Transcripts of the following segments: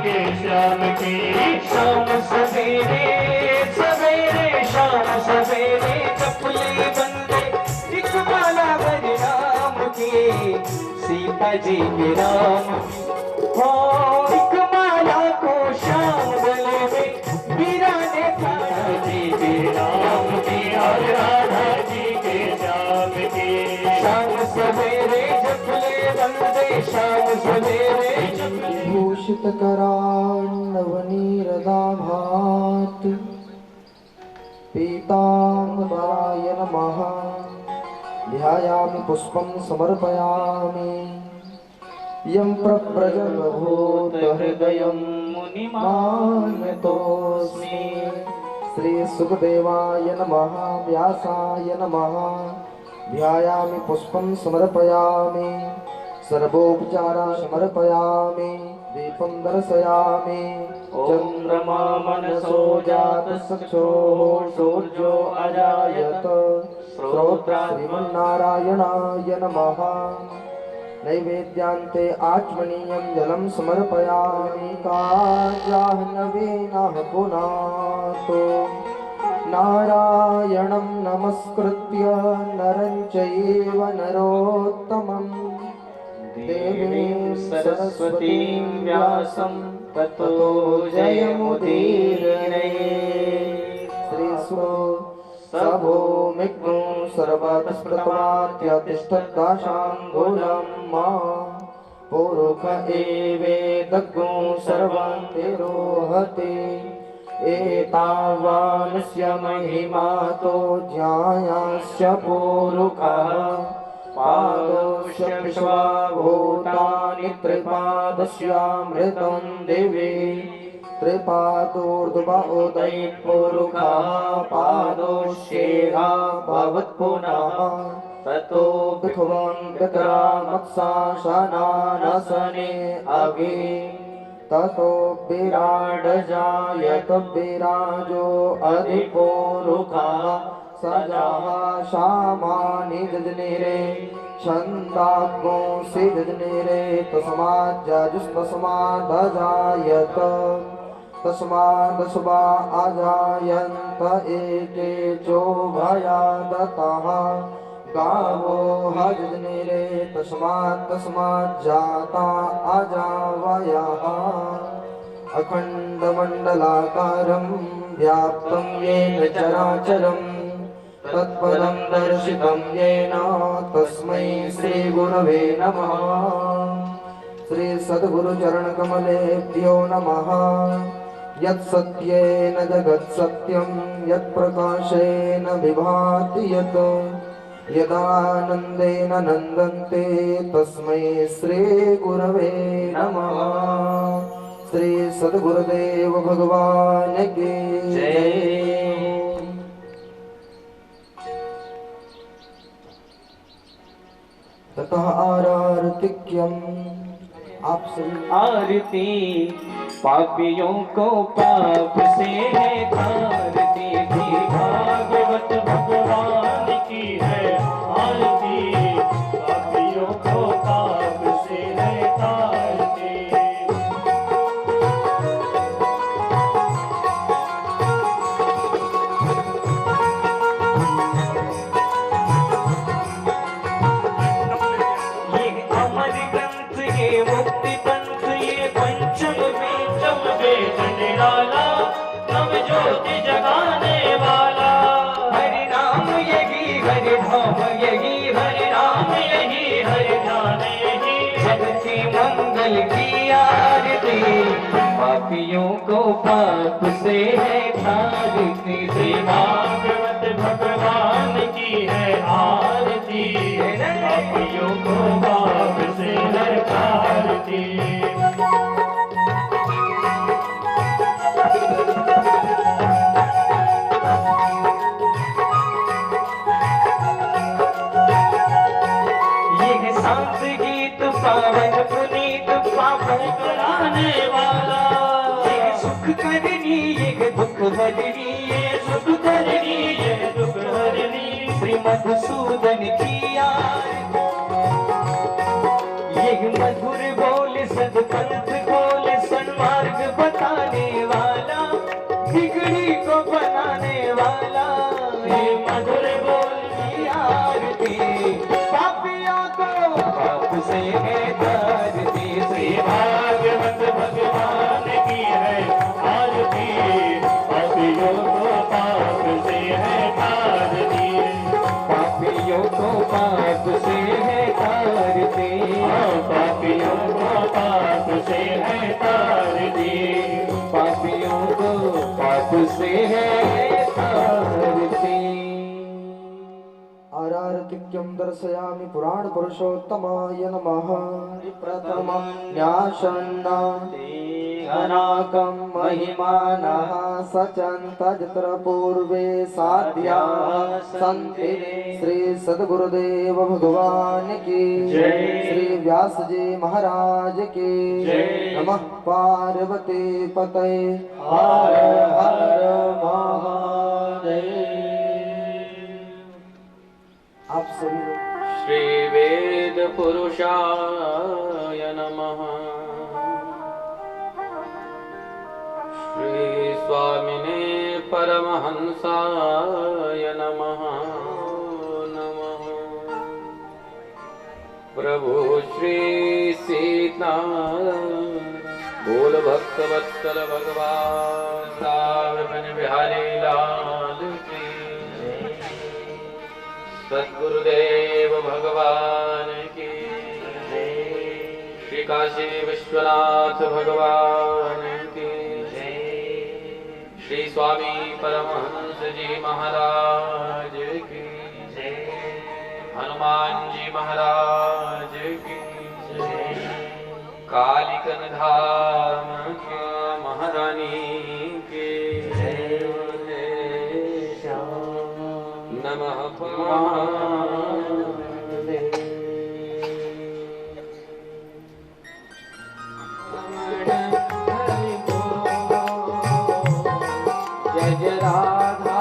के श्याम की। शाम सवेरे सवेरे शाम सवेरे जपले बंदे एक माला हरि राम की। सीता जी के राम हो एक माला को श्याम गले में वीराने राधा जी के राम की और राधा जी के श्याम की। शाम सवेरे जपले बंदे शाम सवेरे भूषित करान्नवनीरदाभात् पीताम्बराय नमः। ध्यायामि पुष्पं समर्पयामि यं प्रव्रजबभूत हृदयं मुनिमानतोऽस्मि। श्री सुखदेवाय नमः। व्यासाय नमः। ध्यायामि पुष्पं समर्पयामि सर्वोपचारा समर्पयामि दीपं दर्शयामि। चन्द्रमा मनसो जातचक्षुः सूर्यो अजायत श्रोत्रा श्रीमन्नारायणाय नमः। नैवेद्यान्ते आचमनीयं जलं समर्पयामि। काव्याह्नवीनः पुनातो नारायणं नमस्कृत्य नरं चैव नरोत्तमं देवीं सरस्वतीं व्यासं ततो जयमुदीरये। श्रीसु सभूमिग्नो सर्वतस्प्रतमात्यतिष्ठत्काशाङ्गुलं मा पुरुष एवेदग्नो सर्वं एतावानस्य महिमातो ज्ञायास्य पुरुषः। पादोश्च विश्वभूतानि त्रिपादस्यामृतं दिवि। त्रिपादोर्ध्वोदयपुरुषः पादोश्चेहा भवत्पुनः। ततो विध्वं विक्रामत्साशनानसने अभि। ततो विराड जायत विराजो अधिपुरुषः। सजाः शामानि जजनिरे छन्दाग्नो से जजनिरे। तस्माज्जजुस्तस्मादजायत तस्मादशुभा अजायन्त एके चोभयादतः। गावो हजनिरे तस्माज्जाता अजावयः। अखण्डमण्डलाकारं व्याप्तं येन चराचरं तत्पदं दर्शितं येन तस्मै श्रीगुरवे नमः। श्री सद्गुरुचरणकमलेभ्यो नमः। यत्सत्येन जगत्सत्यं यत्प्रकाशेन विभाति यत् यदानन्देन नन्दन्ते तस्मै श्रीगुरवे नमः। श्री सद्गुरुदेव भगवान की जय। ततः आरतिक्यम् आप सभी आरती पापियों को पाप से है तारती थी। भागवत भगवान की है आरती। पापियों को पाप से है तारती। ये अमर ग्रंथ ये मुक्ति पंथ ये पंचम वेद निराला नव ज्योति जगाने वाला। हरि नाम यही हरि धाम यही हरि नाम यही हरि ध्यान यही। जगती मंगल की आरती पापियों को पाप से है तारती। श्री भागवत भगवान की है आरती। पापियों को पाप से है तारती। ये शांत गीत पावन पुनीत पावन कराने वाला। ये सुख करनी ये दुख हरनी ये सुख करनी ये दुख हरनी। श्री मधुसूदन की आरती ये मधुर बोल सदपंथ बोल सन्मार्ग तार दी, पापियों को पाप से है तारती। आरार्तिक्यं दर्शयामि पुराण पुरुषोत्तमाय नमः। प्रथमं न्यासन्ना अनाकं महिमानः सचन्त जत्र पूर्वे साध्याः सन्ति। श्री सद्गुरुदेव भगवान की जय। श्री व्यास जी महाराज की जय। नमः पार्वती पतये हर हर महादेव। आप सभी लोग श्री वेद पुरुषाय नमः। श्री स्वामिने परमहंसाय नमः। नमः प्रभु श्री सीता बोल भक्त वत्सल भगवान राम बिहारी लाल की। सद्गुरुदेव भगवान की। श्री काशी विश्वनाथ भगवान की। श्री स्वामी परमहंस जी महाराज की। हनुमान जी महाराज की। कालिकन धाम की महारानी की। नमः जय जय राधा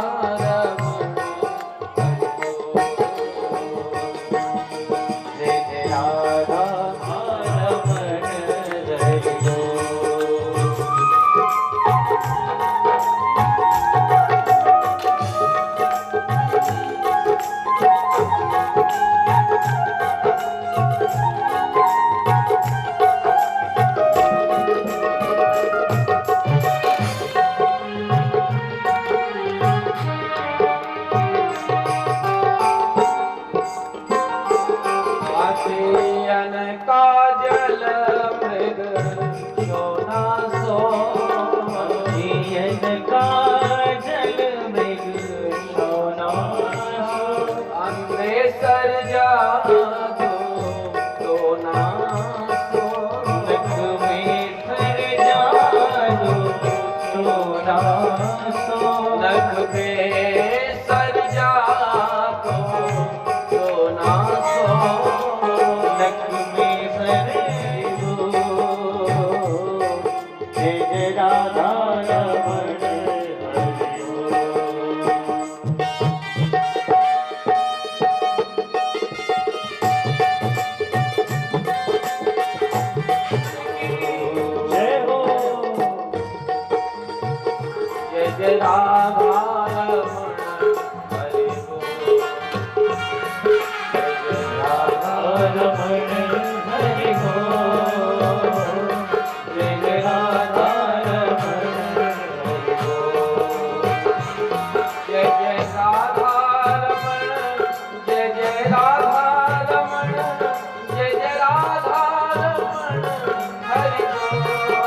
रमण जय जय राधा रमण हरि बोल।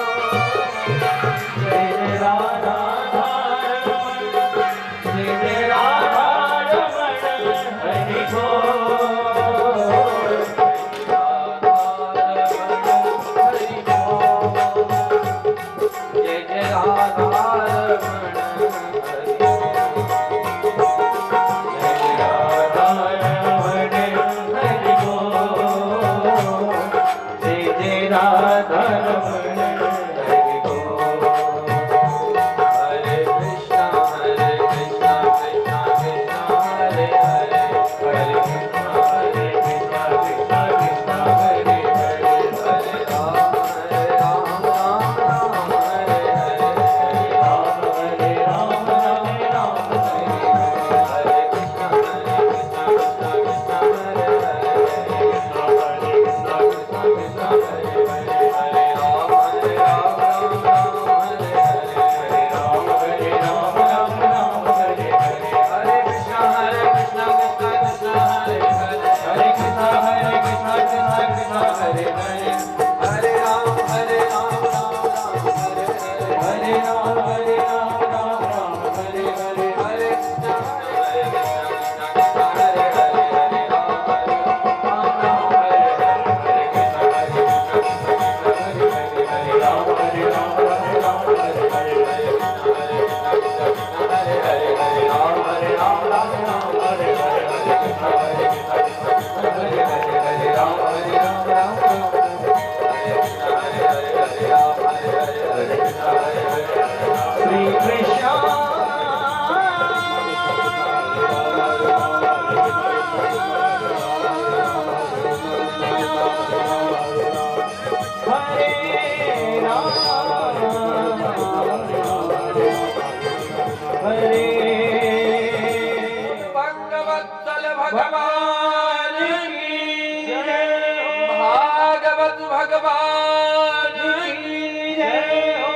भगवान की जय हो।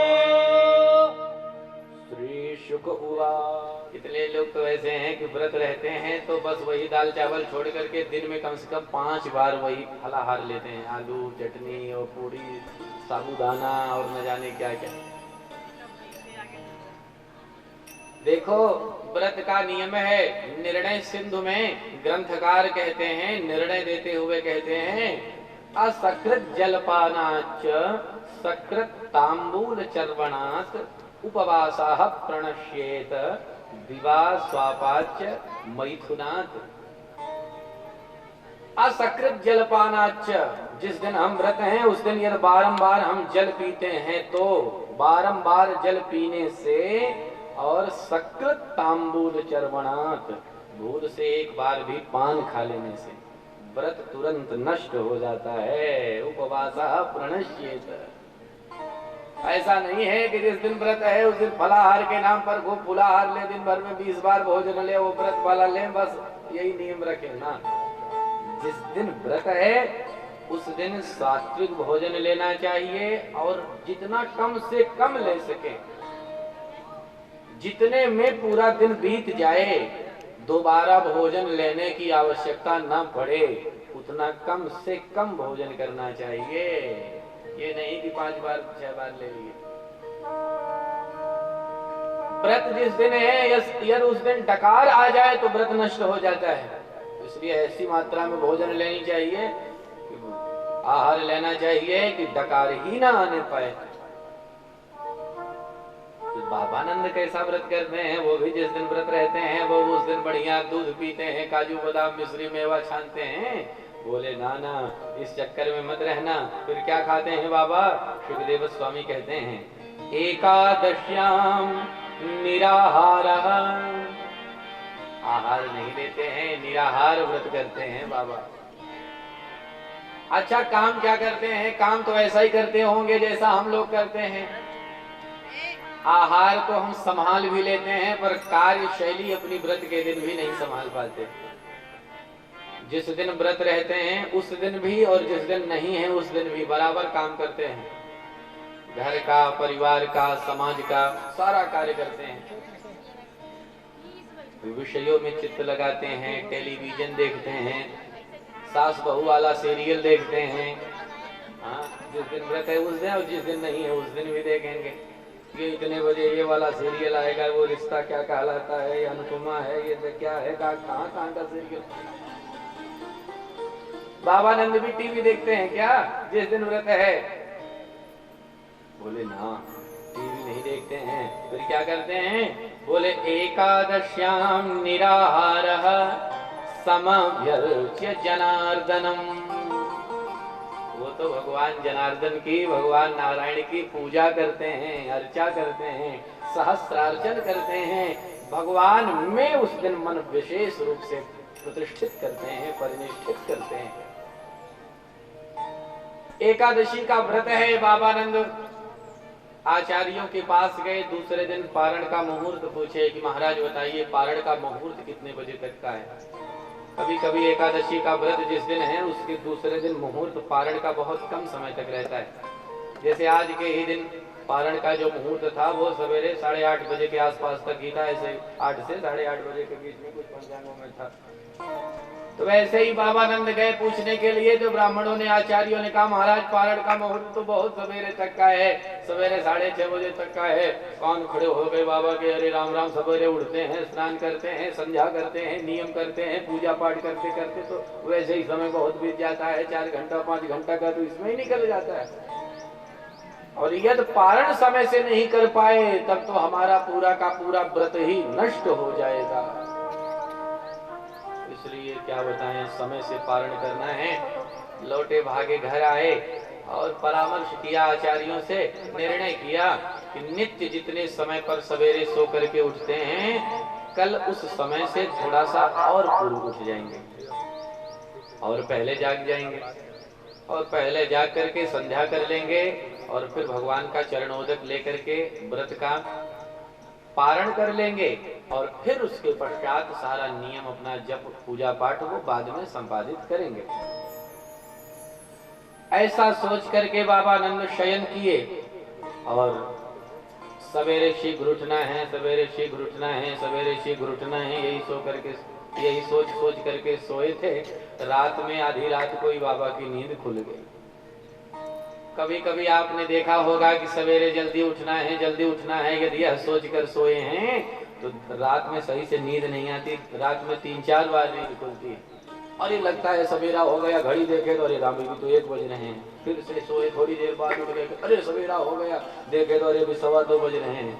श्री शुक हुआ। कितने लोग तो ऐसे हैं कि व्रत रहते हैं तो बस वही दाल चावल छोड़ करके दिन में कम से कम 5 बार वही फलाहार लेते हैं, आलू चटनी और पूरी साबूदाना और न जाने क्या क्या। देखो व्रत का नियम है, निर्णय सिंधु में ग्रंथकार कहते हैं, निर्णय देते हुए कहते हैं, असकृत जलपानाच सकृत तांबूल चर्वणात् उपवासाः प्रणश्येत दिवा स्वापाच मैथुनात्। असकृत जलपानाच, जिस दिन हम व्रत हैं उस दिन यदि बारंबार हम जल पीते हैं तो बारंबार जल पीने से और सकृत तांबूल चर्वणात्, भूल से एक बार भी पान खा लेने से व्रत तुरंत नष्ट हो जाता है। उपवासः प्रणश्येत। ऐसा नहीं है कि जिस दिन व्रत है उस दिन फलाहार के नाम पर खूब फलाहार ले, दिन भर में 20 बार भोजन ले, वो व्रत वाला ले, बस यही नियम रखे ना। जिस दिन व्रत है उस दिन सात्विक भोजन लेना चाहिए और जितना कम से कम ले सके, जितने में पूरा दिन बीत जाए, दोबारा भोजन लेने की आवश्यकता न पड़े, उतना कम से कम भोजन करना चाहिए। ये नहीं कि 5 बार 6 बार ले लिए। व्रत जिस दिन है यदि उस दिन डकार आ जाए तो व्रत नष्ट हो जाता है। इसलिए ऐसी मात्रा में भोजन लेनी चाहिए, आहार लेना चाहिए कि डकार ही ना आने पाए। बाबानंद कैसा व्रत करते हैं, वो भी जिस दिन व्रत रहते हैं वो उस दिन बढ़िया दूध पीते हैं, काजू बादाम मिश्री मेवा छानते हैं। बोले नाना इस चक्कर में मत रहना। फिर क्या खाते हैं बाबा? सुखदेव स्वामी कहते हैं एकादश्याम निराहार, आहार नहीं लेते हैं, निराहार व्रत करते हैं बाबा। अच्छा काम क्या करते हैं? काम तो ऐसा ही करते होंगे जैसा हम लोग करते हैं। आहार तो हम संभाल भी लेते हैं पर कार्य शैली अपनी व्रत के दिन भी नहीं संभाल पाते। जिस दिन व्रत रहते हैं उस दिन भी और जिस दिन नहीं है उस दिन भी बराबर काम करते हैं। घर का, परिवार का, समाज का सारा कार्य करते हैं। विषयों में चित्त लगाते हैं, टेलीविजन देखते हैं, सास बहू वाला सीरियल देखते हैं। हाँ, जिस दिन व्रत है उस दिन और जिस दिन नहीं है उस दिन भी देखेंगे। ये इतने बजे ये वाला सीरियल आएगा, वो रिश्ता क्या कहलाता है, ये अनुपमा है, ये क्या है, कहाँ का सीरियल। बाबानंद भी टीवी देखते हैं क्या जिस दिन व्रत है? बोले ना टीवी नहीं देखते हैं। फिर क्या करते हैं? बोले एकादश्याम निराहारः समभ्यर्च्य जनार्दनम। वो तो भगवान जनार्दन की, भगवान नारायण की पूजा करते हैं, अर्चा करते हैं, सहस्त्रार्चन करते हैं। भगवान में उस दिन मन विशेष रूप से प्रतिष्ठित करते हैं, परिनिष्ठित करते हैं। एकादशी का व्रत है। बाबानंद आचार्यों के पास गए, दूसरे दिन पारण का मुहूर्त पूछे कि महाराज बताइए पारण का मुहूर्त कितने बजे तक का है? कभी कभी एकादशी का व्रत जिस दिन है उसके दूसरे दिन मुहूर्त पारण का बहुत कम समय तक रहता है। जैसे आज के ही दिन पारण का जो मुहूर्त था वो सवेरे 8:30 बजे के आसपास तक ही था। ऐसे 8 से 8:30 बजे के बीच में कुछ पंचांगों में था। तो वैसे ही बाबानंद गए पूछने के लिए, तो ब्राह्मणों ने, आचार्यों ने कहा महाराज पारण का मुहूर्त तो बहुत सवेरे तक का है, सवेरे 6:30 बजे तक का है। कौन खड़े हो गए बाबा के, अरे राम राम, सवेरे उठते हैं, स्नान करते हैं, संध्या करते हैं, नियम करते हैं, पूजा पाठ करते करते तो वैसे ही समय बहुत बीत जाता है। 4 घंटा 5 घंटा का तो इसमें ही निकल जाता है। और यदि पारण समय से नहीं कर पाए तब तो हमारा पूरा का पूरा व्रत ही नष्ट हो जाएगा। इसलिए क्या बताएं, समय से पारण करना है। लौटे भागे घर आए और परामर्श किया आचार्यों से, निर्णय किया कि नित्य जितने समय पर सवेरे सो करके उठते हैं कल उस समय से थोड़ा सा और पूर्व उठ जाएंगे और पहले जाग जाएंगे और पहले जाग करके संध्या कर लेंगे और फिर भगवान का चरणोदक लेकर के व्रत का पारण कर लेंगे और फिर उसके पश्चात सारा नियम अपना जप पूजा पाठ वो बाद में संपादित करेंगे। ऐसा सोच करके बाबा नंद शयन किए और सवेरे शीघ्र उठना है, सवेरे शीघ्र उठना है, सवेरे शीघ्र उठना है, यही सोच करके सोए थे। रात में आधी रात को ही बाबा की नींद खुल गई। कभी कभी आपने देखा होगा कि सवेरे जल्दी उठना है, जल्दी उठना है, यदि यह सोच कर सोए हैं तो रात में सही से नींद नहीं आती। रात में 3-4 बार नींद खुलती है और ये लगता है सवेरा हो गया, घड़ी देखे तो अरे राम भी तो 1 बज रहे हैं। फिर से सोए, थोड़ी देर बाद उठ गए, अरे सवेरा हो गया, देखे तो अरे भी 2:15 बज रहे हैं।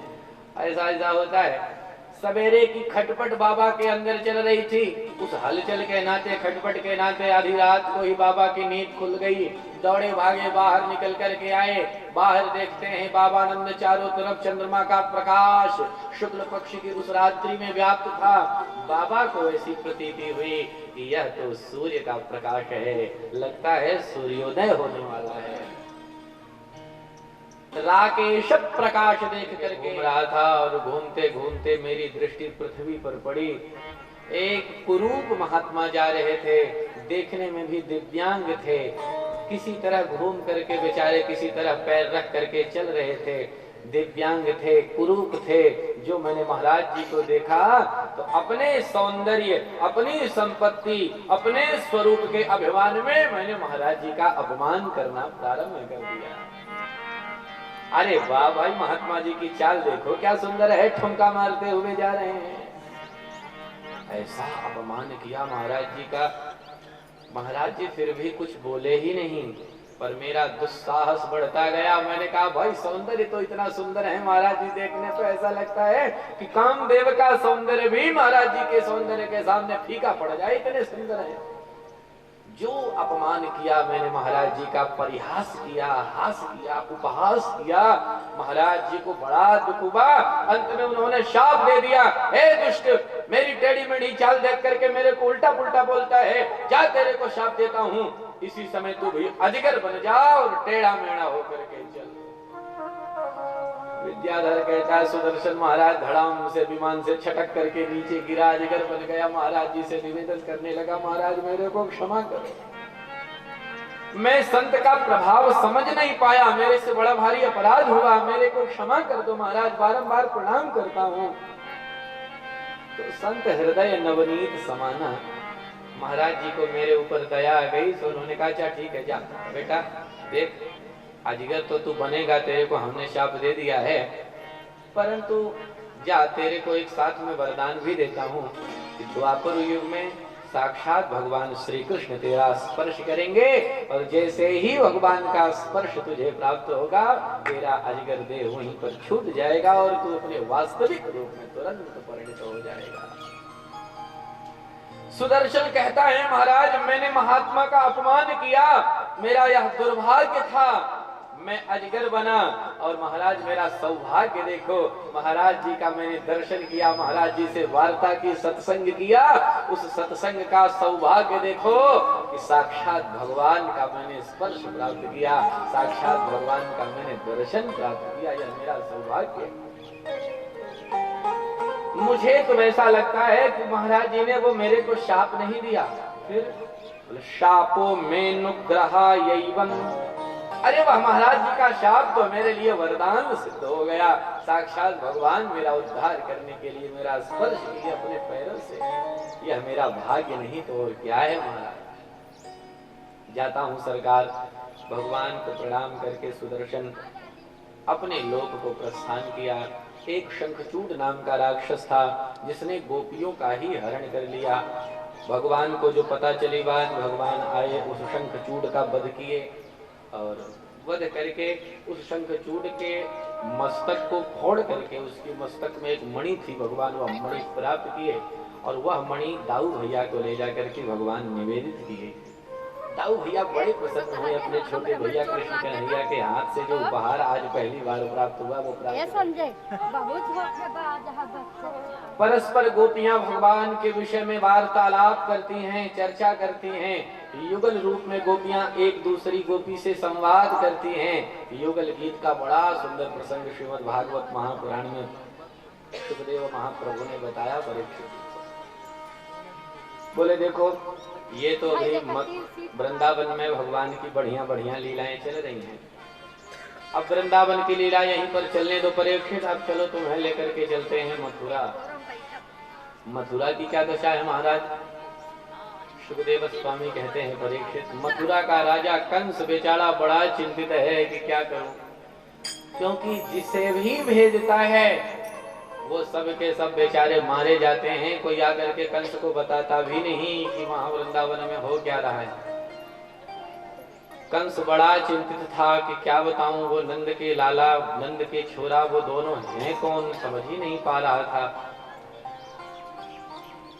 ऐसा होता है। सवेरे की खटपट बाबा के अंदर चल रही थी। उस हलचल के नाते, खटपट के नाते आधी रात को ही बाबा की नींद खुल गई। दौड़े भागे बाहर निकल करके आए। बाहर देखते हैं बाबा नंद चारों तरफ चंद्रमा का प्रकाश शुक्ल पक्ष की उस रात्रि में व्याप्त था। बाबा को ऐसी प्रतीति हुई कि यह तो सूर्य का प्रकाश है, लगता है सूर्योदय होने वाला है। राकेश प्रकाश देख करके घूम रहा था और घूमते घूमते मेरी दृष्टि पृथ्वी पर पड़ी। एक कुरूप महात्मा जा रहे थे, देखने में भी दिव्यांग थे। किसी तरह घूम करके बेचारे किसी तरह पैर रख करके चल रहे थे। दिव्यांग थे, कुरूप थे। जो मैंने महाराज जी को देखा तो अपने सौंदर्य, अपनी संपत्ति, अपने स्वरूप के अभिमान में मैंने महाराज जी का अपमान करना प्रारंभ कर दिया। अरे वाह भाई, महात्मा जी की चाल देखो क्या सुंदर है, ठुमका मारते हुए जा रहे हैं। ऐसा अपमान किया महाराज जी का। महाराज जी फिर भी कुछ बोले ही नहीं, पर मेरा दुस्साहस बढ़ता गया। मैंने कहा भाई सौंदर्य तो इतना सुंदर है, महाराज जी देखने तो ऐसा लगता है कि कामदेव का सौंदर्य भी महाराज जी के सौंदर्य के सामने फीका पड़ जाए, इतने सुंदर है। जो अपमान किया मैंने महाराज जी का, परिहास किया, हास किया, उपहास किया, महाराज जी को बड़ा दुख हुआ। अंत में उन्होंने शाप दे दिया, हे दुष्ट, मेरी टेढ़ी मेढ़ी चाल देख करके मेरे को उल्टा पुल्टा बोलता है, जा तेरे को शाप देता हूँ, इसी समय तू भी अजगर बन जा और टेढ़ा मेढ़ा होकर के चल। विद्याधर कहता है सुदर्शन महाराज धड़ाम से विमान से छटक करके नीचे गिरा, अजगर बन गया। महाराज जी से निवेदन करने लगा, महाराज मेरे को क्षमा करो, मैं संत का प्रभाव समझ नहीं पाया, मेरे से बड़ा भारी अपराध हुआ, मेरे को क्षमा कर दो महाराज, बारंबार प्रणाम करता हूँ। तो संत हृदय नवनीत समाना, महाराज जी को मेरे ऊपर दया आ गई। तो उन्होंने कहा अच्छा ठीक है, जा बेटा देख, अजगर तो तू बनेगा, तेरे को हमने शाप दे दिया है, परंतु जा तेरे को एक साथ में वरदान भी देता हूँ। द्वापर युग में साक्षात भगवान श्री कृष्ण तेरा स्पर्श करेंगे और जैसे ही भगवान का स्पर्श तुझे प्राप्त होगा, तेरा अजगर देह वहीं पर छूट जाएगा और तू अपने वास्तविक रूप में तुरंत परिणत हो जाएगा। सुदर्शन कहता है महाराज मैंने महात्मा का अपमान किया, मेरा यह दुर्भाग्य था, मैं अजगर बना, और महाराज मेरा सौभाग्य देखो, महाराज जी का मैंने दर्शन किया, महाराज जी से वार्ता की, सत्संग किया, उस सत्संग का सौभाग्य देखो कि साक्षात भगवान का मैंने स्पर्श प्राप्त किया, साक्षात भगवान का मैंने दर्शन प्राप्त किया, यह मेरा सौभाग्य। मुझे तो ऐसा लगता है कि महाराज जी ने वो मेरे को शाप नहीं दिया, फिर शापो में नुग्रहा यैवं, अरे वह महाराज जी का शाप तो मेरे लिए वरदान सिद्ध हो गया। साक्षात भगवान मेरा उद्धार करने के लिए मेरा स्पर्श किए अपने पैरों से, यह मेरा भाग्य नहीं तो और क्या है महाराज। जाता हूँ सरकार, भगवान को प्रणाम करके सुदर्शन अपने लोक को प्रस्थान किया। एक शंखचूड नाम का राक्षस था जिसने गोपियों का ही हरण कर लिया। भगवान को जो पता चली बात, भगवान आए, उस शंखचूड का वध किए और वध करके उस शंखचूड के मस्तक को फोड़ करके उसके मस्तक में एक मणि थी, भगवान वह मणि प्राप्त किए और वह मणि दाऊ भैया को ले जाकर के भगवान निवेदित किए। दाऊ भैया बड़े प्रसन्न हुए अपने छोटे भैया कृष्ण कन्हैया के हाथ से जो उपहार आज पहली बार प्राप्त हुआ वो परस्पर गोपियां भगवान के विषय में वार्तालाप करती हैं, चर्चा करती हैं। युगल रूप में गोपियां एक दूसरी गोपी से संवाद करती हैं। युगल गीत का बड़ा सुंदर प्रसंग श्रीमद् भागवत महापुराण में सुखदेव महाप्रभु ने बताया। परीक्षित बोले देखो ये तो अभी वृंदावन में भगवान की बढ़िया बढ़िया लीलाएं चल रही हैं। अब वृंदावन की लीला यहीं पर चलने दो परीक्षित, अब चलो तुम्हें लेकर के चलते हैं मथुरा। मथुरा की क्या दशा है महाराज? सुखदेव स्वामी कहते हैं परीक्षित, मथुरा का राजा कंस बेचारा बड़ा चिंतित है कि क्या करूं, क्योंकि जिसे भी भेजता है वो सब के सब बेचारे मारे जाते हैं। कोई आकर के कंस को बताता भी नहीं कि वहां वृंदावन में हो क्या रहा है। कंस बड़ा चिंतित था कि क्या बताऊं, वो नंद के लाला नंद के छोरा वो दोनों हैं कौन, समझ ही नहीं पा रहा था।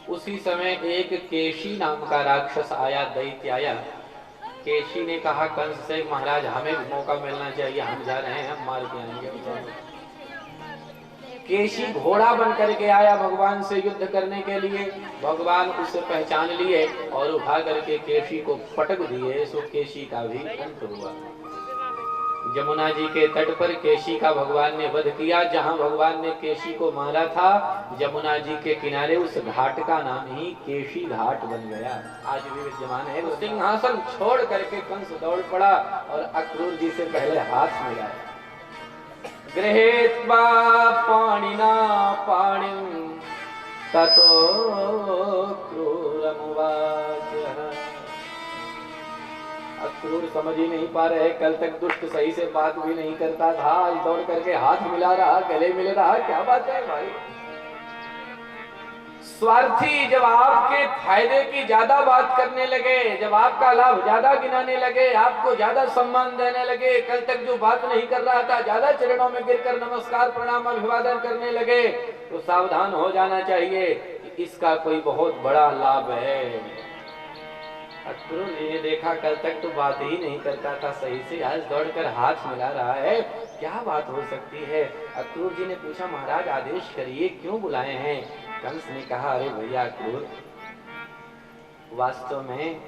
उसी समय एक केशी नाम का राक्षस आया, दैत्य आया। केशी ने कहा कंस से, महाराज हमें मौका मिलना चाहिए, हम जा रहे हैं, हम मार के आएंगे। केशी घोड़ा बन करके आया भगवान से युद्ध करने के लिए। भगवान उसे पहचान लिए और उठा करके केशी को पटक दिए। सो केशी का भी अंत हुआ। जमुना जी के तट पर केशी का भगवान ने वध किया। जहां भगवान ने केशी को मारा था, जमुना जी के किनारे उस घाट का नाम ही केशी घाट बन गया, आज भी विद्यमान है। सिंहासन छोड़ करके कंस दौड़ पड़ा और अक्रूर जी से पहले हाथ मिलाया। गृहीत्वा पाणिना पाणिं ततो क्रूरमुवाच। अक्रूर समझ ही नहीं पा रहे, कल तक दुष्ट सही से बात भी नहीं करता था, आज दौड़ करके हाथ मिला रहा, गले मिल रहा, क्या बात है भाई। स्वार्थी जब आपके फायदे की ज्यादा बात करने लगे, जब आपका लाभ ज्यादा गिनाने लगे, आपको ज्यादा सम्मान देने लगे, कल तक जो बात नहीं कर रहा था ज्यादा चरणों में गिरकर नमस्कार प्रणाम अभिवादन करने लगे, तो सावधान हो जाना चाहिए कि इसका कोई बहुत बड़ा लाभ है। अक्रूर जी ने देखा कल तक तो बात ही नहीं करता था सही से, आज दौड़कर हाथ मिला रहा है, क्या बात हो सकती है। अक्रूर जी ने पूछा महाराज आदेश करिए, क्यों बुलाए हैं। कंस ने कहा अरे भैया अक्रूर, वास्तव में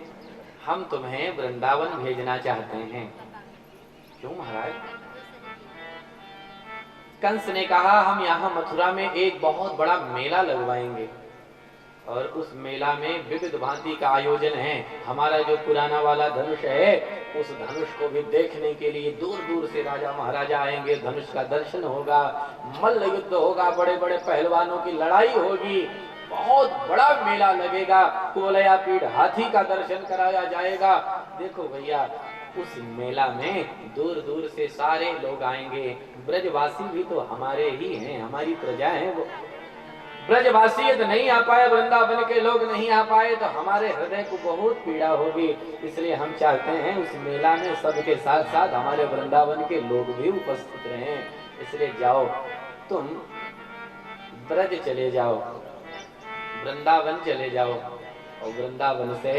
हम तुम्हें वृंदावन भेजना चाहते हैं। क्यों महाराज। कंस ने कहा हम यहाँ मथुरा में एक बहुत बड़ा मेला लगवाएंगे और उस मेला में विविध भांति का आयोजन है। हमारा जो पुराना वाला धनुष है, उस धनुष को भी देखने के लिए दूर दूर से राजा महाराजा आएंगे, धनुष का दर्शन होगा, मल्ल युद्ध होगा, बड़े बड़े पहलवानों की लड़ाई होगी, बहुत बड़ा मेला लगेगा, कुवलया पीठ हाथी का दर्शन कराया जाएगा। देखो भैया उस मेला में दूर दूर से सारे लोग आएंगे, ब्रजवासी भी तो हमारे ही हैं, हमारी प्रजा है। वो ब्रजवासी यदि नहीं आ पाए, वृंदावन के लोग नहीं आ पाए तो हमारे हृदय को बहुत पीड़ा होगी। इसलिए हम चाहते हैं उस मेला में सबके साथ साथ हमारे वृंदावन के लोग भी उपस्थित रहें। इसलिए जाओ तुम ब्रज चले जाओ, वृंदावन चले जाओ और वृंदावन से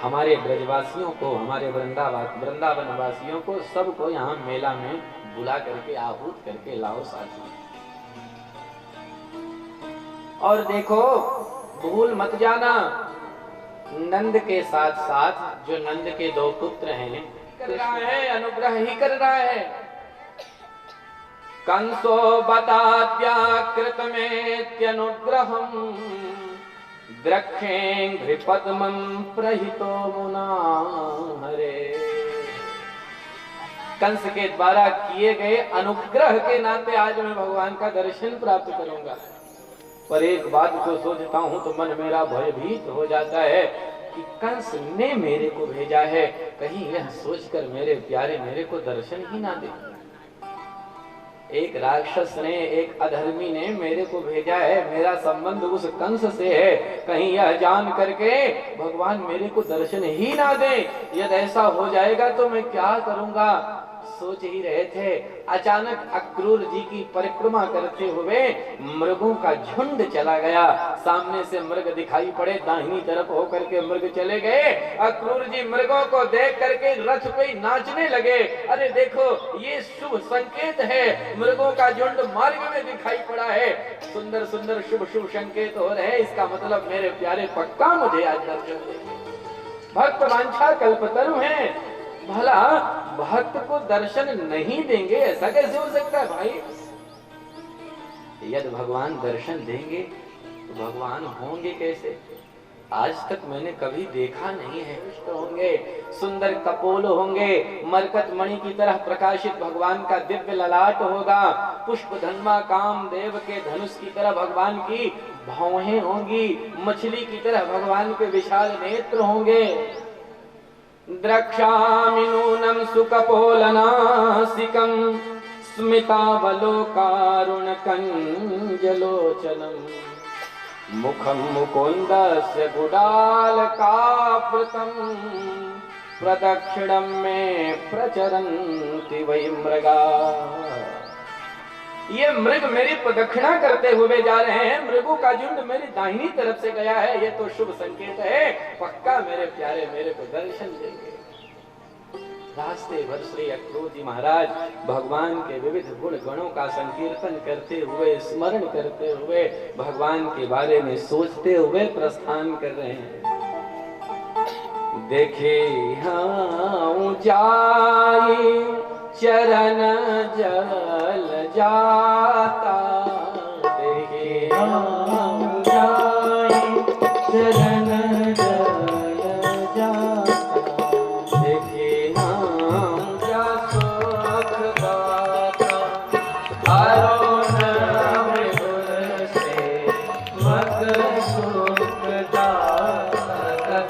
हमारे ब्रजवासियों को, हमारे वृंदावन वासियों को सबको यहाँ मेला में बुला करके आहूत करके लाओ साथ में। और देखो भूल मत जाना, नंद के साथ साथ जो नंद के दो पुत्र हैं, कर रहा है अनुग्रह ही कर रहा है। कंसो बतात्याकृत मेत्यनुग्रहम् द्रक्षेंघ्रि पद्मं प्रहितो मुना हरे। कंस के द्वारा किए गए अनुग्रह के नाते आज मैं भगवान का दर्शन प्राप्त करूंगा। पर एक बात को सोचता हूं तो मन मेरा भयभीत हो जाता है कि कंस ने मेरे को भेजा है, कहीं यह सोचकर मेरे प्यारे मेरे को दर्शन ही ना दे। एक राक्षस ने, एक अधर्मी ने मेरे को भेजा है, मेरा संबंध उस कंस से है, कहीं यह जान करके भगवान मेरे को दर्शन ही ना दे। यदि ऐसा हो जाएगा तो मैं क्या करूंगा। सोच ही रहे थे, अचानक अक्रूर जी की परिक्रमा करते हुए मृगों का झुंड चला गया। सामने से मृग दिखाई पड़े, दाहिनी तरफ होकर के मृग चले गए। अक्रूर जी मृगों को देख करके रथ पे नाचने लगे। अरे देखो ये शुभ संकेत है, मृगों का झुंड मार्ग में दिखाई पड़ा है, सुंदर सुंदर शुभ शुभ संकेत हो रहे हैं। इसका मतलब मेरे प्यारे पक्का मुझे आज दर्शन देंगे। भक्त वांछा कल्पतरु हैं, भला भक्त को दर्शन नहीं देंगे, ऐसा कैसे हो सकता है भाई। यदि भगवान दर्शन देंगे तो भगवान होंगे कैसे। आज तक मैंने कभी देखा नहीं है। कृष्ण होंगे, सुंदर कपोल होंगे, मरकत मणि की तरह प्रकाशित भगवान का दिव्य ललाट होगा, पुष्प धन्मा कामदेव के धनुष की तरह भगवान की भौहें होंगी, मछली की तरह भगवान के विशाल नेत्र होंगे। द्रक्ष्यामि नूनं सुकपोलनासिकं स्मितावलोकारुणकञ्जलोचनम् मुखं मुकुन्दस्य गुडालकावृतं प्रदक्षिणं मे प्रचरन्ति वै मृगा। ये मृग मेरी प्रदक्षिणा करते हुए जा रहे हैं, मृगों का झुंड मेरी दाहिनी तरफ से गया है, ये तो शुभ संकेत है, पक्का मेरे प्यारे मेरे को दर्शन देंगे। रास्ते भर श्री अक्रूर जी महाराज भगवान के विविध गुण गणों का संकीर्तन करते हुए, स्मरण करते हुए, भगवान के बारे में सोचते हुए प्रस्थान कर रहे हैं। देखे हाँ ऊंचाई चरण जल जाता, देखे हाँ ऊंचाई चरण जल जाता, देखे हाँ जा सुख दाता, अरुण मृदुल से मग सुख दाता,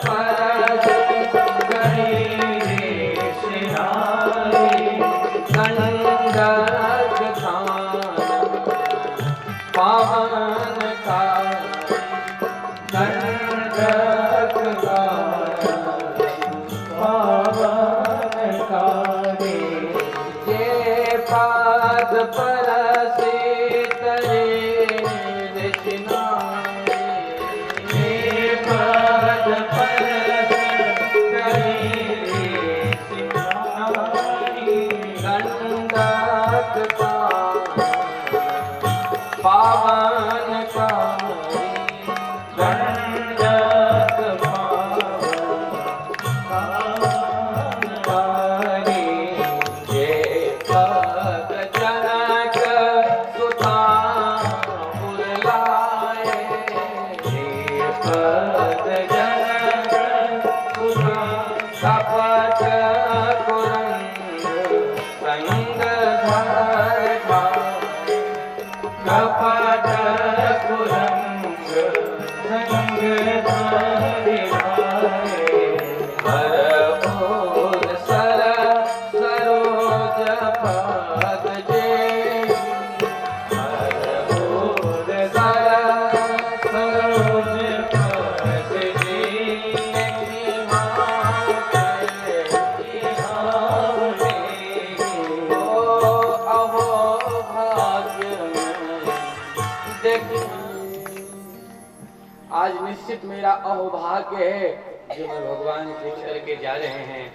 परज गणेश नारी गंडक धाम पावन का गंडक पावन कारे, ये पाद परसे तरे ऋषिनारे, ये पाद परसे तरे ऋषिनारे, गंडक पावन कारे, गंडक पावन कारे, ये पद जनक सुता बुलाए, ये पद जनक सुता कपट कुरंग संग धर पाए, कपट कुरंग संग धर पाए, हर भोर सर सरोज पद जे, हर भोर सर सरोज पद जे, ओ अहो भाग्य देख। आज निश्चित मेरा अहोभाग्य है जो मैं भगवान को छोड़ के जा रहे हैं।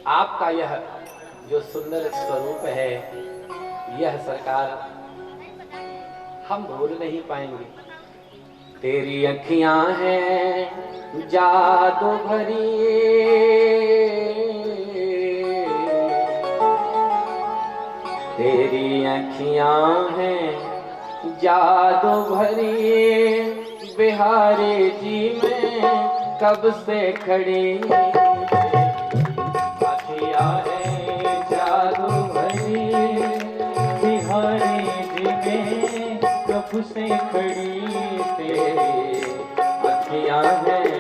आपका यह जो सुंदर स्वरूप है, यह सरकार हम भूल नहीं पाएंगे। तेरी अखियां हैं जादू भरी, तेरी अखियां हैं जादू भरी, बिहारी जी में कब से खड़ी, अखियां हैं जादू भरी, बिहारी जी में कब से खड़ी, तेरी अखियां हैं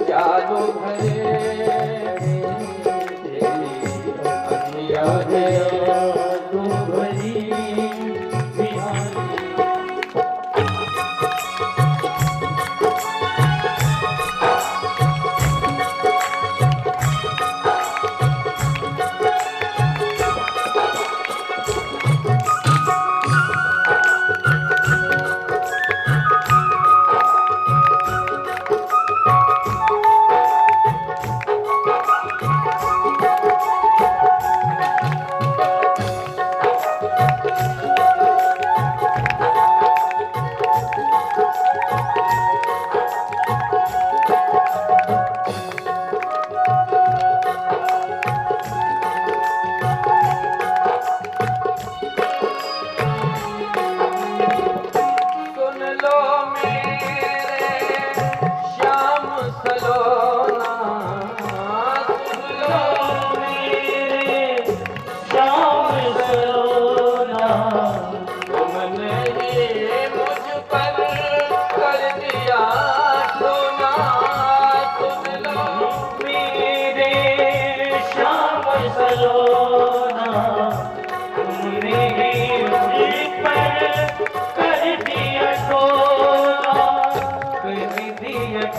जादू भरी, अखियां हैं जादू भरी, बिहारी।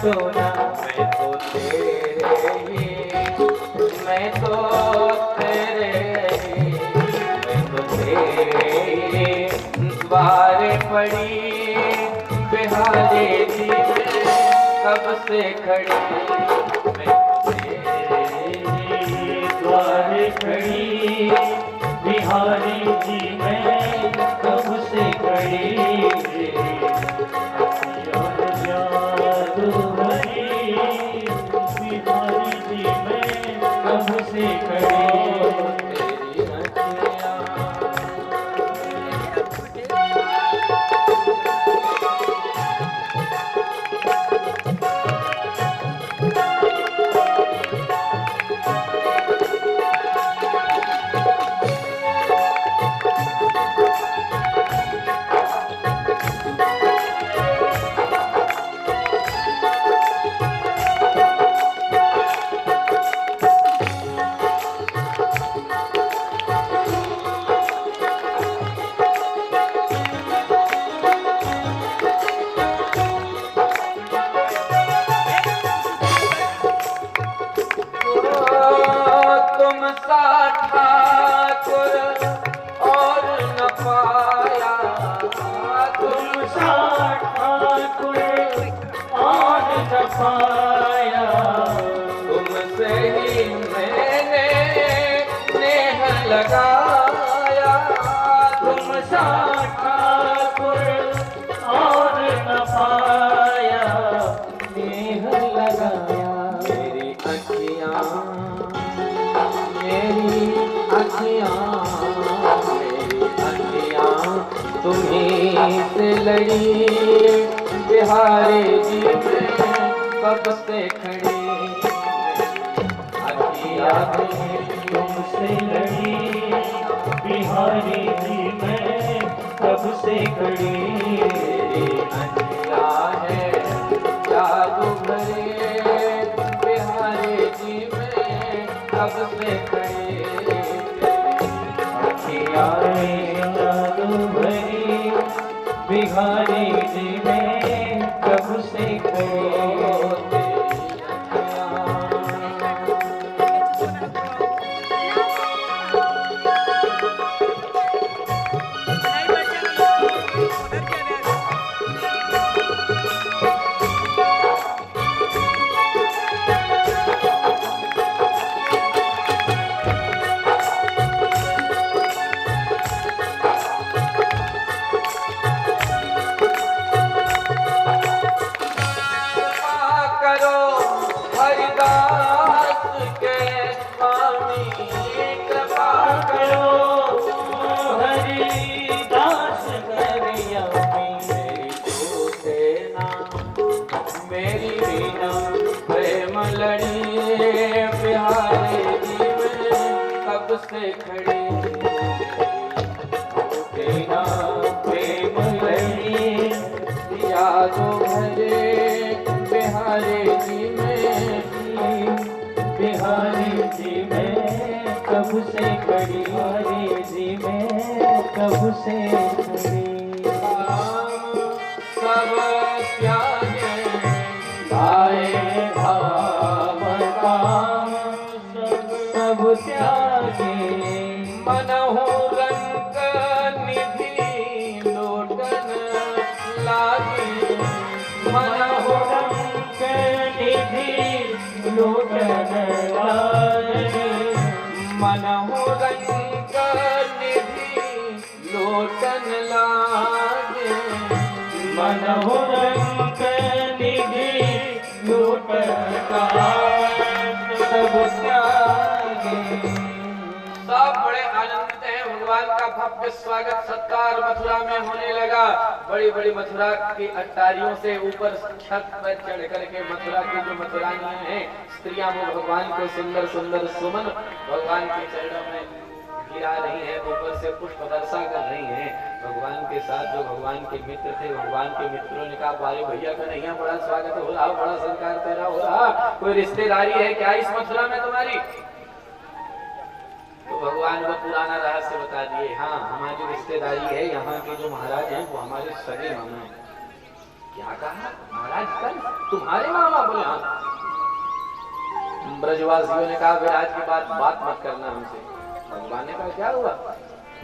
टोना। मैं तो तेरे ही, मैं तो तेरे ही, मैं तो तेरे ही द्वारे पड़ी बिहारी जी कब से खड़ी। मैं तो तेरे द्वारे खड़ी बिहारी जी मैं कब से खड़ी। जादू भरी बिहारी जी मैं कब से खड़ी। तेरी अखियाँ तुम सा ठाकुर और न पाया। तुम सा ठाकुर और न पाया। तुमसे ही मैंने नेह लगाया। तुम सा ठाकुर और न पाया। नेह लगाया। मेरी अखियाँ, मेरी अखियाँ, मेरी अखियाँ तुम्हीं से लड़ी बिहारी जी में कब से खड़ी। अखियाँ तुमसे लड़ी बिहारी जी मैं कब से खड़ी। मेरी अखियाँ है जादू भरे बिहारी जी में कब से खड़ी। अखियाँ जादू भरी बिहारी जी में कब से खड़ी। करो हरिदास के स्वामी, कृपा करो हरिदास करिया मेरी झूठे नाम मेरी वीणा प्रेम लड़ी बिहारी जी में कब से खड़ी। तेरा प्रेम लड़ी यादों भरे बिहारी जी में, बिहारी जी में कब से खड़ी। बिहारी जी में कब से खड़ी। सब त्यागे आए धाम काम सब त्यागे। मनहु रंग निधि लोटन लागे। मनहु रंग निधि लूटन लागे। मनहु रंग निधि लोटन लागे। मनहु रंग निधि लूटन सब त्यागे। सब बड़े आनंदित हैं। भगवान का भव्य स्वागत सत्कार मथुरा में होने लगा। बड़ी बड़ी मथुरा की अट्टारियों से ऊपर छत पर चढ़ करके मथुरा की जो मथुरानियां हैं स्त्रियां वो भगवान को सुंदर सुंदर सुमन भगवान के चरणों में गिरा रही हैं। ऊपर से पुष्प वर्षा कर रही हैं। भगवान के साथ जो भगवान के मित्र थे भगवान के मित्रों ने कहा बारे भैया का नहीं बड़ा स्वागत हो रहा, बड़ा सत्कार तेरा हो रहा, कोई रिश्तेदारी है क्या इस मथुरा में तुम्हारी। तो भगवान को पुराना रहस्य बता दिए। हाँ, हमारी रिश्तेदारी है। यहाँ के जो महाराज हैं वो हमारे सगे मामा हैं। क्या कहा महाराज कल तुम्हारे मामा? बोले हाँ। ब्रजवासियों ने कहा विराज की बात मत करना हमसे। भगवान ने कहा क्या हुआ?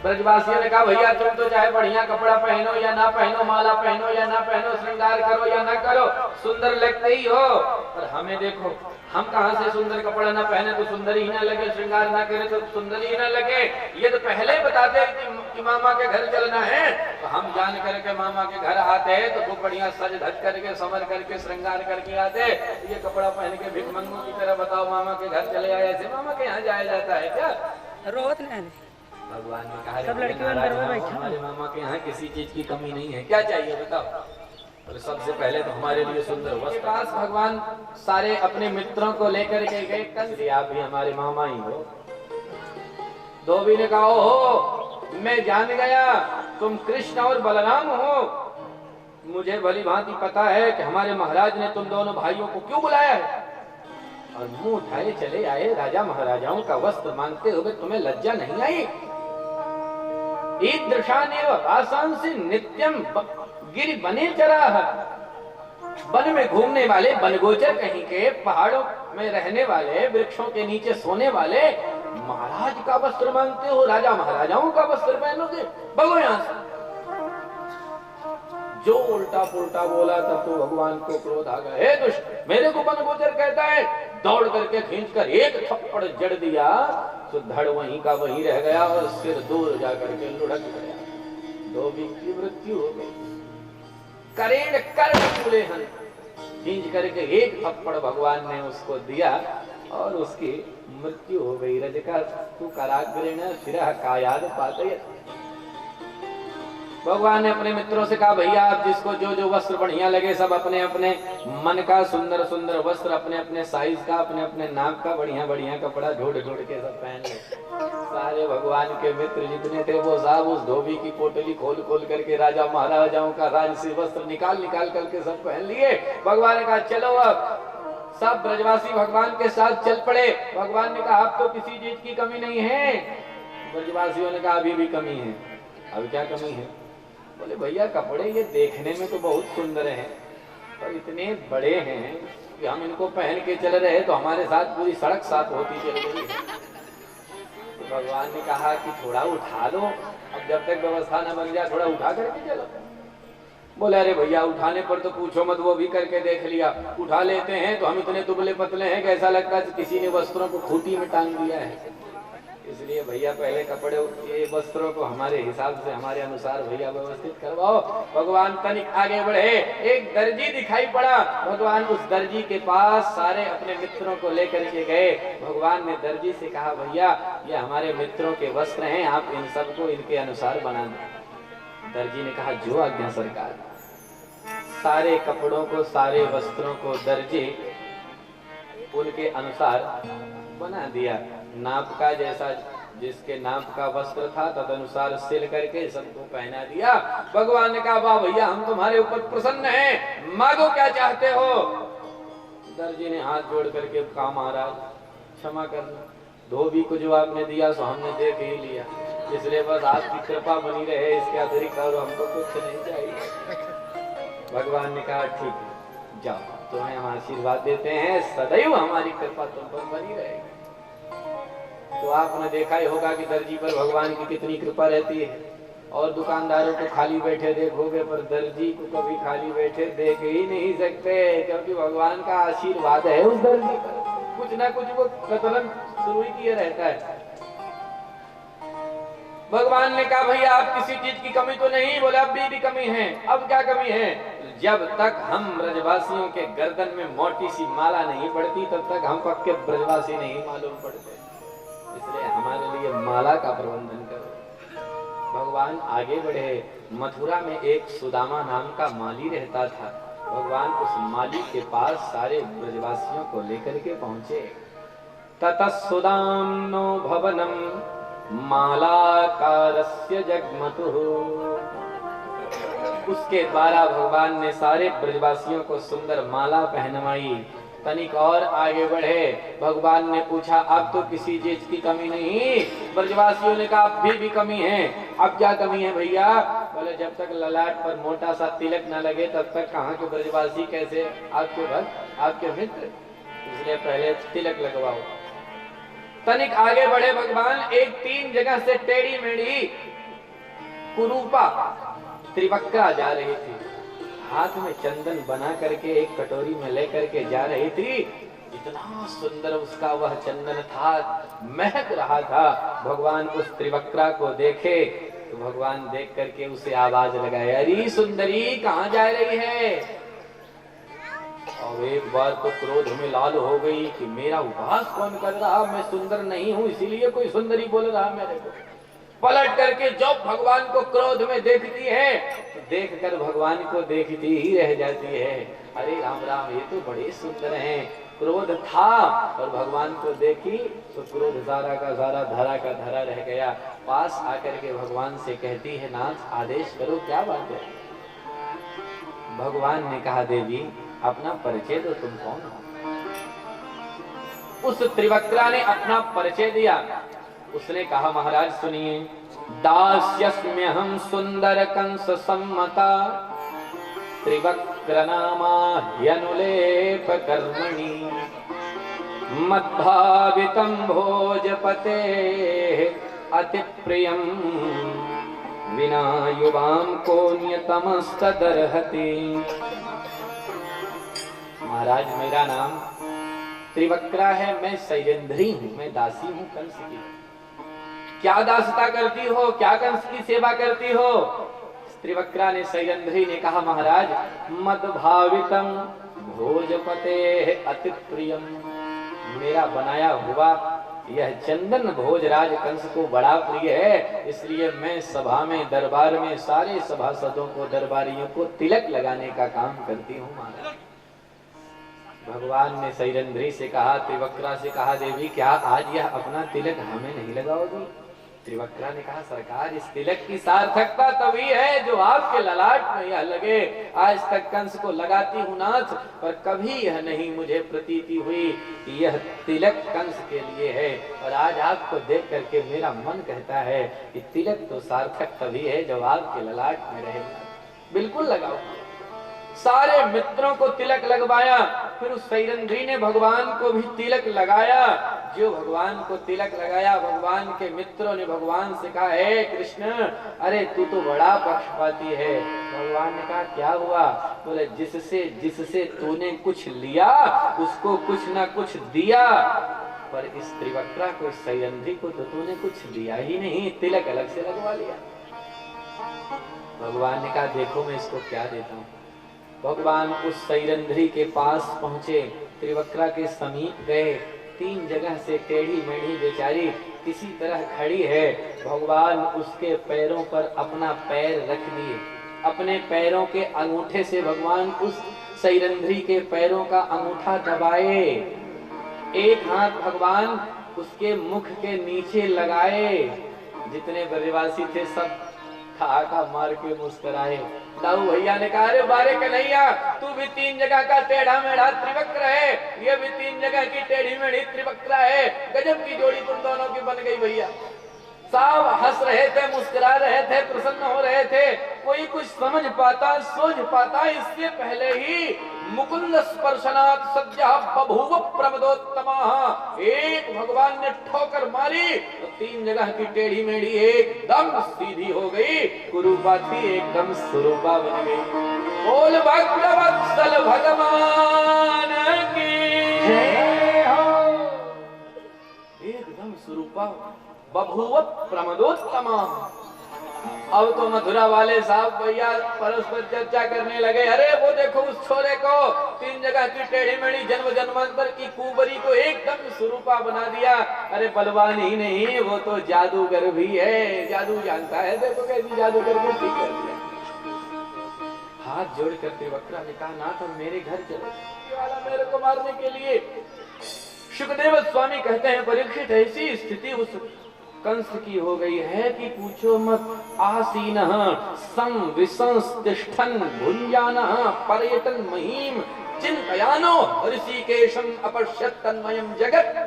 ब्रजवासियों ने कहा भैया तुम तो चाहे बढ़िया कपड़ा पहनो या ना पहनो, माला पहनो या ना पहनो, श्रृंगार करो या ना करो, सुंदर लगते ही हो। पर हमें देखो, हम कहाँ से सुंदर कपड़ा ना पहने तो सुंदर ही ना लगे, श्रृंगार ना करे तो सुंदर ही ना लगे। ये तो पहले बताते कि मामा के घर चलना है, तो हम जान करके मामा के घर आते हैं तो खूब बढ़िया सज धज करके, समर करके, श्रृंगार करके आते। ये कपड़ा पहन के भिखमंगों की तरह बताओ मामा के घर चले आए, ऐसे मामा के यहाँ जाया जाता है क्या? रोहत नहीं। भगवान ने कहा सब लड़कियों अंदर में बैठा। हमारे मामा के यहाँ किसी चीज की कमी नहीं है, क्या चाहिए बताओ? और सबसे पहले तो हमारे लिए सुंदर वस्त्र। पास भगवान सारे अपने मित्रों को लेकर के गए, कल आप भी हमारे मामा ही हो। धोबी ने कहा ओहो मैं जान गया तुम कृष्ण और बलराम हो। मुझे भली भांति पता है कि हमारे महाराज ने तुम दोनों भाइयों को क्यों बुलाया है, और मुंह उठाए चले आए। राजा महाराजाओं का वस्त्र मांगते हुए तुम्हें लज्जा नहीं आई? ईदृशानेव वासांसि नित्यम गिरि बने चराह। वन में घूमने वाले बनगोचर कहीं के, पहाड़ों में रहने वाले, वृक्षों के नीचे सोने वाले महाराज का वस्त्र मांगते हो, राजा महाराजाओं का वस्त्र पहनोगे? भगो यहाँ से। जो उल्टा पुल्टा बोला तब तो भगवान को क्रोध आ गया। हे दुष्ट, मेरे को बनगोचर कहता है? दौड़ करके खींच कर एक थप्पड़ जड़ दिया तो धड़ वहीं का वहीं रह गया और सिर दूर जाकर के लुढ़क गया। धोबी की मृत्यु हो गई। करेड़ कर चूले हन, खींच करके एक थप्पड़ भगवान ने उसको दिया और उसकी मृत्यु हो गई। रजका तू कराग्रेण शिरः कायाद पातयत्। भगवान ने अपने मित्रों से कहा भैया आप जिसको जो जो वस्त्र बढ़िया लगे सब अपने अपने मन का सुंदर सुंदर वस्त्र, अपने अपने साइज का, अपने अपने नाप का बढ़िया बढ़िया कपड़ा ढूंढ ढूंढ के सब पहन ले। सारे भगवान के मित्र जितने थे वो सब उस धोबी की पोटली खोल खोल करके राजा महाराजाओं का राजसी वस्त्र निकाल निकाल करके सब पहन लिए। भगवान ने कहा चलो अब सब ब्रजवासी भगवान के साथ चल पड़े। भगवान ने कहा अब तो किसी चीज की कमी नहीं है। ब्रजवासियों ने कहा अभी भी कमी है। अभी क्या कमी है? बोले भैया कपड़े ये देखने में तो बहुत सुंदर हैं और इतने बड़े हैं कि हम इनको पहन के चल रहे तो हमारे साथ पूरी सड़क साफ होती चल रही है। तो भगवान ने कहा कि थोड़ा उठा लो, अब जब तक व्यवस्था न बन जाए थोड़ा उठा करके चलो। बोले अरे भैया उठाने पर तो पूछो मत, वो भी करके देख लिया। उठा लेते हैं तो हम इतने दुबले पतले हैं कि ऐसा लगता है किसी ने वस्त्रों को खूंटी में टांग दिया है। इसलिए भैया पहले कपड़े ये वस्त्रों को हमारे हिसाब से हमारे अनुसार भैया व्यवस्थित करवाओ। भगवान तनिक आगे बढ़े, एक दर्जी दिखाई पड़ा। भगवान उस दर्जी के पास सारे अपने मित्रों को लेकर के गए। भगवान ने दर्जी से कहा भैया ये हमारे मित्रों के वस्त्र हैं, आप इन सबको इनके अनुसार बना दें। दर्जी ने कहा जो आज्ञा सरकार। सारे कपड़ों को, सारे वस्त्रों को दर्जी उनके अनुसार बना दिया। नाप का जैसा जिसके नाप का वस्त्र था तद अनुसार सिल करके सबको पहना दिया। भगवान ने कहा वाह भैया हम तुम्हारे ऊपर प्रसन्न हैं, मांगो क्या चाहते हो। दर्जी ने हाथ जोड़ करके कहा महाराज क्षमा करना, धोबी को जो आपने दिया सो हमने देख ही लिया, इसलिए बस आपकी कृपा बनी रहे, इसके अतिरिक्त और हमको कुछ नहीं चाहिए। भगवान ने कहा ठीक है जाओ, तुम्हें हम आशीर्वाद देते हैं, सदैव हमारी कृपा तुम पर बनी रहेगी। तो आपने देखा ही होगा कि दर्जी पर भगवान की कितनी कृपा रहती है। और दुकानदारों को खाली बैठे देखोगे पर दर्जी को कभी खाली बैठे देख ही नहीं सकते, क्योंकि भगवान का आशीर्वाद है उस दर्जी पर। कुछ ना कुछ वो कतरन शुरू ही किए रहता है। भगवान ने कहा भैया आप किसी चीज की कमी तो नहीं? बोले अब भी कमी है। अब क्या कमी है? जब तक हम ब्रजवासियों के गर्दन में मोटी सी माला नहीं पड़ती तब तक हम पक्के ब्रजवासी नहीं मालूम पड़ते, इसलिए हमारे लिए माला का प्रबंधन करो। भगवान आगे बढ़े। मथुरा में एक सुदामा नाम का माली रहता था। भगवान उस माली के पास सारे ब्रजवासियों को लेकर के पहुंचे। ततः सुदाम्नो भवनम मालाकारस्य जगमतुः। उसके द्वारा भगवान ने सारे ब्रजवासियों को सुंदर माला पहनवाई। तनिक और आगे बढ़े। भगवान ने पूछा अब तो किसी चीज की कमी नहीं? ब्रजवासियों ने कहा अब भी कमी है। अब क्या कमी है भैया? बोले जब तक ललाट पर मोटा सा तिलक न लगे तब तक कहाँ के ब्रजवासी कैसे आपके भक्त आपके मित्र, इसलिए पहले तिलक लगवाओ। तनिक आगे बढ़े भगवान, एक 3 जगह से टेढ़ी मेढ़ी कुरूपा त्रिवक्रा जा रही थी, हाथ में चंदन बना करके एक कटोरी में लेकर के जा रही थी। इतना सुंदर उसका वह चंदन था, महक रहा था। भगवान उस त्रिवक्रा को देखे तो भगवान देख करके उसे आवाज लगाए, अरे सुंदरी कहाँ जा रही है। और एक बार तो क्रोध में लाल हो गई कि मेरा उपहास कौन कर रहा, मैं सुंदर नहीं हूँ इसीलिए कोई सुंदरी बोल रहा मेरे को। पलट करके जब भगवान को क्रोध में देखती है तो देख कर भगवान को देखती ही रह जाती है। अरे राम राम, ये तो बड़े सुंदर हैं। क्रोध था और भगवान को देखी तो क्रोध सारा का सारा धरा का धरा रह गया। पास आकर के भगवान से कहती है, नाथ आदेश करो, क्या बात है। भगवान ने कहा, देवी अपना परिचय दो, तुम कौन हो। उस त्रिवक्रा ने अपना परिचय दिया। उसने कहा, महाराज सुनिए, दास्यस्म्यहं सुंदर कंस सम्मता त्रिवक्र नामा ह्यनुलेप कर्मणि मद्भावितं भोजपते अति प्रियं विना युवां कोन्यतमस्तदर्हति। महाराज मेरा नाम त्रिवक्रा है, मैं शैलेंद्री हूँ, मैं दासी हूँ कंस की। क्या दासता करती हो, क्या कंस की सेवा करती हो। त्रिवक्रा ने शैलेंद्री ने कहा, महाराज मद्भावितम भोजपते अति प्रियम, मेरा बनाया हुआ यह चंदन भोजराज कंस को बड़ा प्रिय है, इसलिए मैं सभा में दरबार में सारे सभासदों को दरबारियों को तिलक लगाने का काम करती हूँ। महाराज भगवान ने शैलेंद्री से कहा, त्रिवक्रा से कहा, देवी क्या आज यह अपना तिलक हमें नहीं लगाओगी। त्रिवक्रा ने कहा, सरकार इस तिलक की सार्थकता तभी है जो आपके ललाट में यह लगे। आज तक कंस को लगाती हूँ नाथ, पर कभी यह नहीं मुझे प्रतीति हुई कि यह तिलक कंस के लिए है, और आज आपको देख करके मेरा मन कहता है कि तिलक तो सार्थक तभी है जब आपके ललाट में रहेगा। बिल्कुल लगाओ। सारे मित्रों को तिलक लगवाया, फिर उस शैलेंद्री ने भगवान को भी तिलक लगाया। जो भगवान को तिलक लगाया, भगवान के मित्रों ने भगवान से कहा, हे कृष्ण, अरे तू तो बड़ा पक्षपाती है। भगवान ने कहा, क्या हुआ। बोले, जिससे तूने कुछ लिया उसको कुछ ना कुछ दिया, पर इस त्रिवक्रा को, इस शैलेंद्री को तो तूने कुछ दिया ही नहीं, तिलक अलग से लगवा लिया। भगवान ने कहा, देखो मैं इसको क्या देता हूँ। भगवान उस शैलेंद्री के पास पहुंचे, त्रिवक्रा के समीप गए। 3 जगह से टेढ़ी मेढ़ी बेचारी किसी तरह खड़ी है। भगवान उसके पैरों पर अपना पैर रख दिए, अपने पैरों के अंगूठे से भगवान उस शैलेंद्री के पैरों का अंगूठा दबाए। एक हाथ भगवान उसके मुख के नीचे लगाए। जितने ब्रजवासी थे सब ठहाका मार के मुस्कुराए। दाऊ भैया ने कहा, अरे बारे कन्हैया, तू भी 3 जगह का टेढ़ा मेढ़ा त्रिवक्र है, ये भी 3 जगह की टेढ़ी मेढ़ी त्रिवक्रा है। गजब की जोड़ी तुम दोनों की बन गई भैया। सब हंस रहे थे, मुस्कुरा रहे थे, प्रसन्न हो रहे थे। कोई कुछ समझ पाता, सोच पाता, इससे पहले ही मुकुंद स्पर्शनात् सद्यः बभूव प्रमदोत्तमः। एक भगवान ने ठोकर मारी तो 3 जगह की टेढ़ी मेढ़ी एकदम सीधी हो गई। कुरूपा थी एकदम सुरूपा बन गई। बोल भक्तवत्सल भगवान की जय हो। एकदम सुरूपा बभूव प्रमदोत्तमा। अब तो मथुरा वाले साहब भैया परस्पर चर्चा करने लगे, अरे वो देखो उस छोरे को 3 जगह की टेढ़ी मेढ़ी जन्म जन्मांतर की कुंवरी को एकदम सुरूपा बना दिया। अरे बलवान ही नहीं, वो तो जादूगर भी है, जादू जानता है। देखो कैसी जादूगर को ठीक कर दिया। हाथ जोड़ कर त्रिवक्रा ने कहा, नाथ अब मेरे घर चलो, वाला मेरे को मारने के लिए। सुखदेव स्वामी कहते हैं, परीक्षित ऐसी स्थिति उस कंस की हो गई है कि पूछो मत। आसीनः संविसंस्तिष्ठन् भुञ्जानः पर्यटन महीम चिंतयानो ऋषिकेशं अपश्यत् तन्मयं जगत्।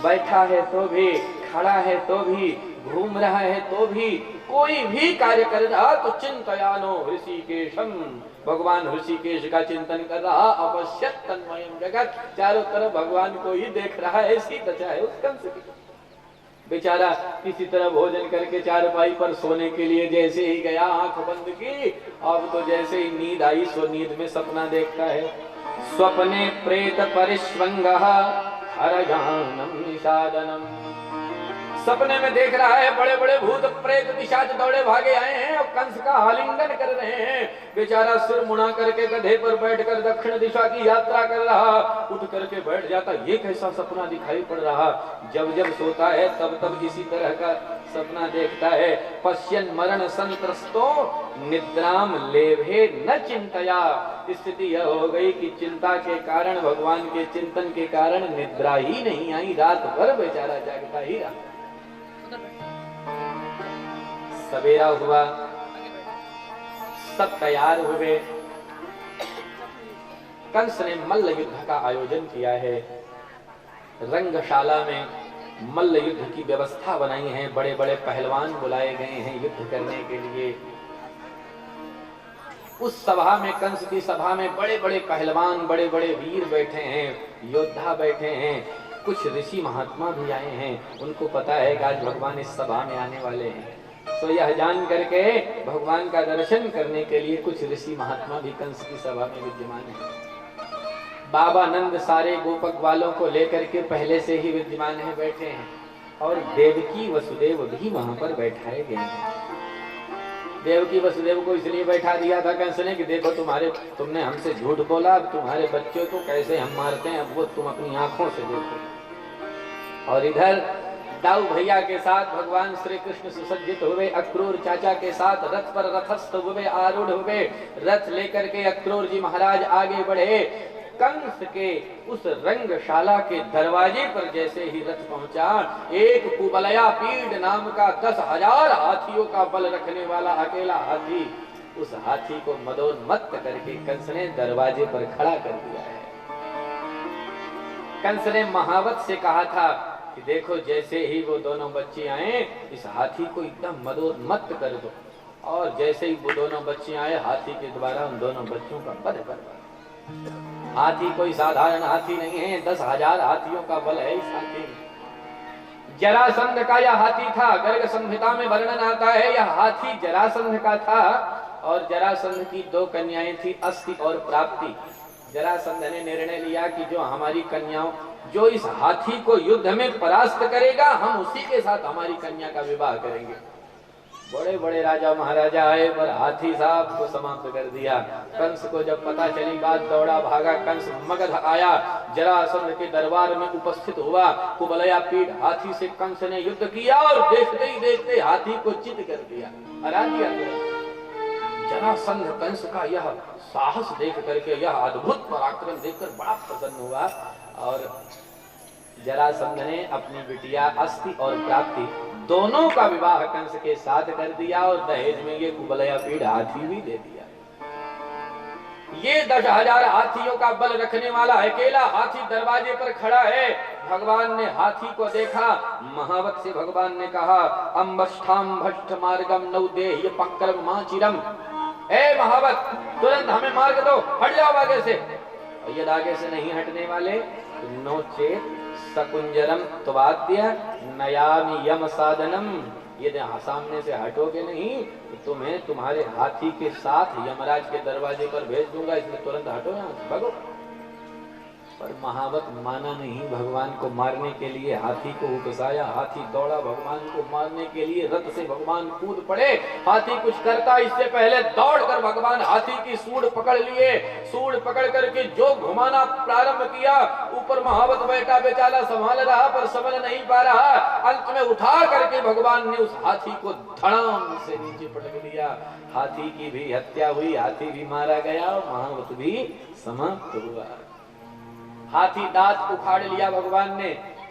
बैठा है तो भी, खड़ा है तो भी, घूम रहा है तो भी, कोई भी कार्य कर रहा तो चिंतयानो ऋषिकेशम, भगवान ऋषिकेश का चिंतन कर रहा। अवश्य तन्मयम जगत, चारों तरफ भगवान को ही देख रहा है। ऐसी दशा है उस कंस की। बेचारा किसी तरह भोजन करके चारपाई पर सोने के लिए जैसे ही गया, आंख बंद की, अब तो जैसे ही नींद आई सो नींद में सपना देखता है। स्वप्ने प्रेत परिश्वंगः हरयानम निषादनम, सपने में देख रहा है बड़े बड़े भूत प्रेत पिशाच दौड़े भागे आए हैं और कंस का आलिंगन कर रहे हैं। बेचारा सिर मुड़ा करके गधे पर बैठकर दक्षिण दिशा की यात्रा कर रहा, उठ करके बैठ जाता। ये कैसा सपना दिखाई पड़ रहा। जब जब सोता है तब तब इसी तरह का सपना देखता है। पश्यन मरण संत्रस्तो निद्राम लेभे न चिंतया, स्थिति यह हो गई कि चिंता के कारण, भगवान के चिंतन के कारण निद्रा ही नहीं आई। रात भर बेचारा जागता ही रहा। सवेरा हुआ, सब तैयार हुए। कंस ने मल्ल युद्ध का आयोजन किया है। रंगशाला में मल्ल युद्ध की व्यवस्था बनाई है। बड़े बड़े पहलवान बुलाए गए हैं युद्ध करने के लिए। उस सभा में, कंस की सभा में बड़े बड़े पहलवान, बड़े बड़े वीर बैठे हैं, योद्धा बैठे हैं। कुछ ऋषि महात्मा भी आए हैं। उनको पता है कि आज भगवान इस सभा में आने वाले हैं, तो यह जान करके भगवान का दर्शन करने के लिए कुछ ऋषि महात्मा भी कंस की सभा में विद्यमान है। बाबा नंद सारे गोपक वालों को लेकर के पहले से ही विद्यमान है, बैठे हैं। और देवकी वसुदेव भी वहां पर बैठाए गए हैं। देवकी वसुदेव को इसलिए बैठा दिया था कंस ने कि देखो तुमने हमसे झूठ बोला, अब तुम्हारे बच्चों को कैसे हम मारते हैं, अब वो तुम अपनी आंखों से देखो। और इधर दाऊ भैया के साथ भगवान श्री कृष्ण सुसज्जित हुए, अक्रूर चाचा के साथ रथ पर रथस्थ हुए, आरूढ़ हुए। रथ लेकर के अक्रूर जी महाराज आगे बढ़े। कंस के उस रंगशाला के दरवाजे पर जैसे ही रथ पहुंचा, एक कुबलया पीड़ नाम का 10,000 हाथियों का बल रखने वाला अकेला हाथी, उस हाथी को मदोन्मत्त करके कंस ने दरवाजे पर खड़ा कर दिया है। कंस ने महावत से कहा था कि देखो जैसे ही वो दोनों बच्चे आए, इस हाथी को एकदम मदोन्मत्त कर दो। और जैसे ही वो दोनों बच्चे आए, हाथी के द्वारा उन दोनों बच्चों का वध कर दो। हाथी कोई साधारण हाथी नहीं है, 10,000 हाथियों का बल है इस हाथी में। जरासंध का यह हाथी था। गर्ग संहिता में वर्णन आता है यह हाथी जरासंध का था। और जरासंध की 2 कन्याएं थी, अस्ति और प्राप्ति। जरासंध ने निर्णय लिया कि जो हमारी कन्याओं, जो इस हाथी को युद्ध में परास्त करेगा, हम उसी के साथ हमारी कन्या का विवाह करेंगे। बड़े बड़े राजा महाराजा आए पर हाथी साहब को समाप्त कर दिया। कंस को जब पता चली बात, दौड़ा भागा। कंस मगध आया, जरासंध के दरबार में उपस्थित हुआ। कुबलया पीठ हाथी से कंस ने युद्ध किया और देखते ही देखते हाथी को चित कर दिया, हरा दिया। जरासंध कंस का यह साहस देख करके, यह अद्भुत पराक्रम देखकर बड़ा प्रसन्न हुआ। और जरासंध ने अपनी बिटिया अस्ति और प्राप्ति दोनों का विवाह कंस के साथ कर दिया और दहेज में ये कुबलया पीड़ हाथी भी दे दिया। ये 10,000 हाथियों का बल रखने वाला अकेला हाथी दरवाजे पर खड़ा है। भगवान ने हाथी को देखा। महावत से भगवान ने कहा, अम्बष्ठाम भष्ट मार्गम नौदेह्य पक्रम माचिरम। ए महावत, तुरंत हमें मार्ग दो, हट जाओ आगे से। और यदि आगे से नहीं हटने वाले, नो चेत सकुंजरम त्वाद्य नयामि यम साधनम। यदि सामने से हटोगे नहीं तो तुम्हें तुम्हारे हाथी के साथ यमराज के दरवाजे पर भेज दूंगा, इसलिए तुरंत हटो यहाँ से, भागो। पर महावत माना नहीं। भगवान को मारने के लिए हाथी को उकसाया। हाथी दौड़ा भगवान को मारने के लिए, रथ से भगवान कूद पड़े। हाथी कुछ करता इससे पहले दौड़कर भगवान हाथी की सूंड पकड़ लिए। सूंड पकड़ करके जो घुमाना प्रारंभ किया, ऊपर महावत बैठा बेचारा संभाल रहा पर संभल नहीं पा रहा। अंत में उठा करके भगवान ने उस हाथी को धड़ाम से नीचे पटक दिया। हाथी की भी हत्या हुई, हाथी भी मारा गया और महावत भी समाप्त हुआ। हाथी दांत उखाड़ लिया भगवान ने।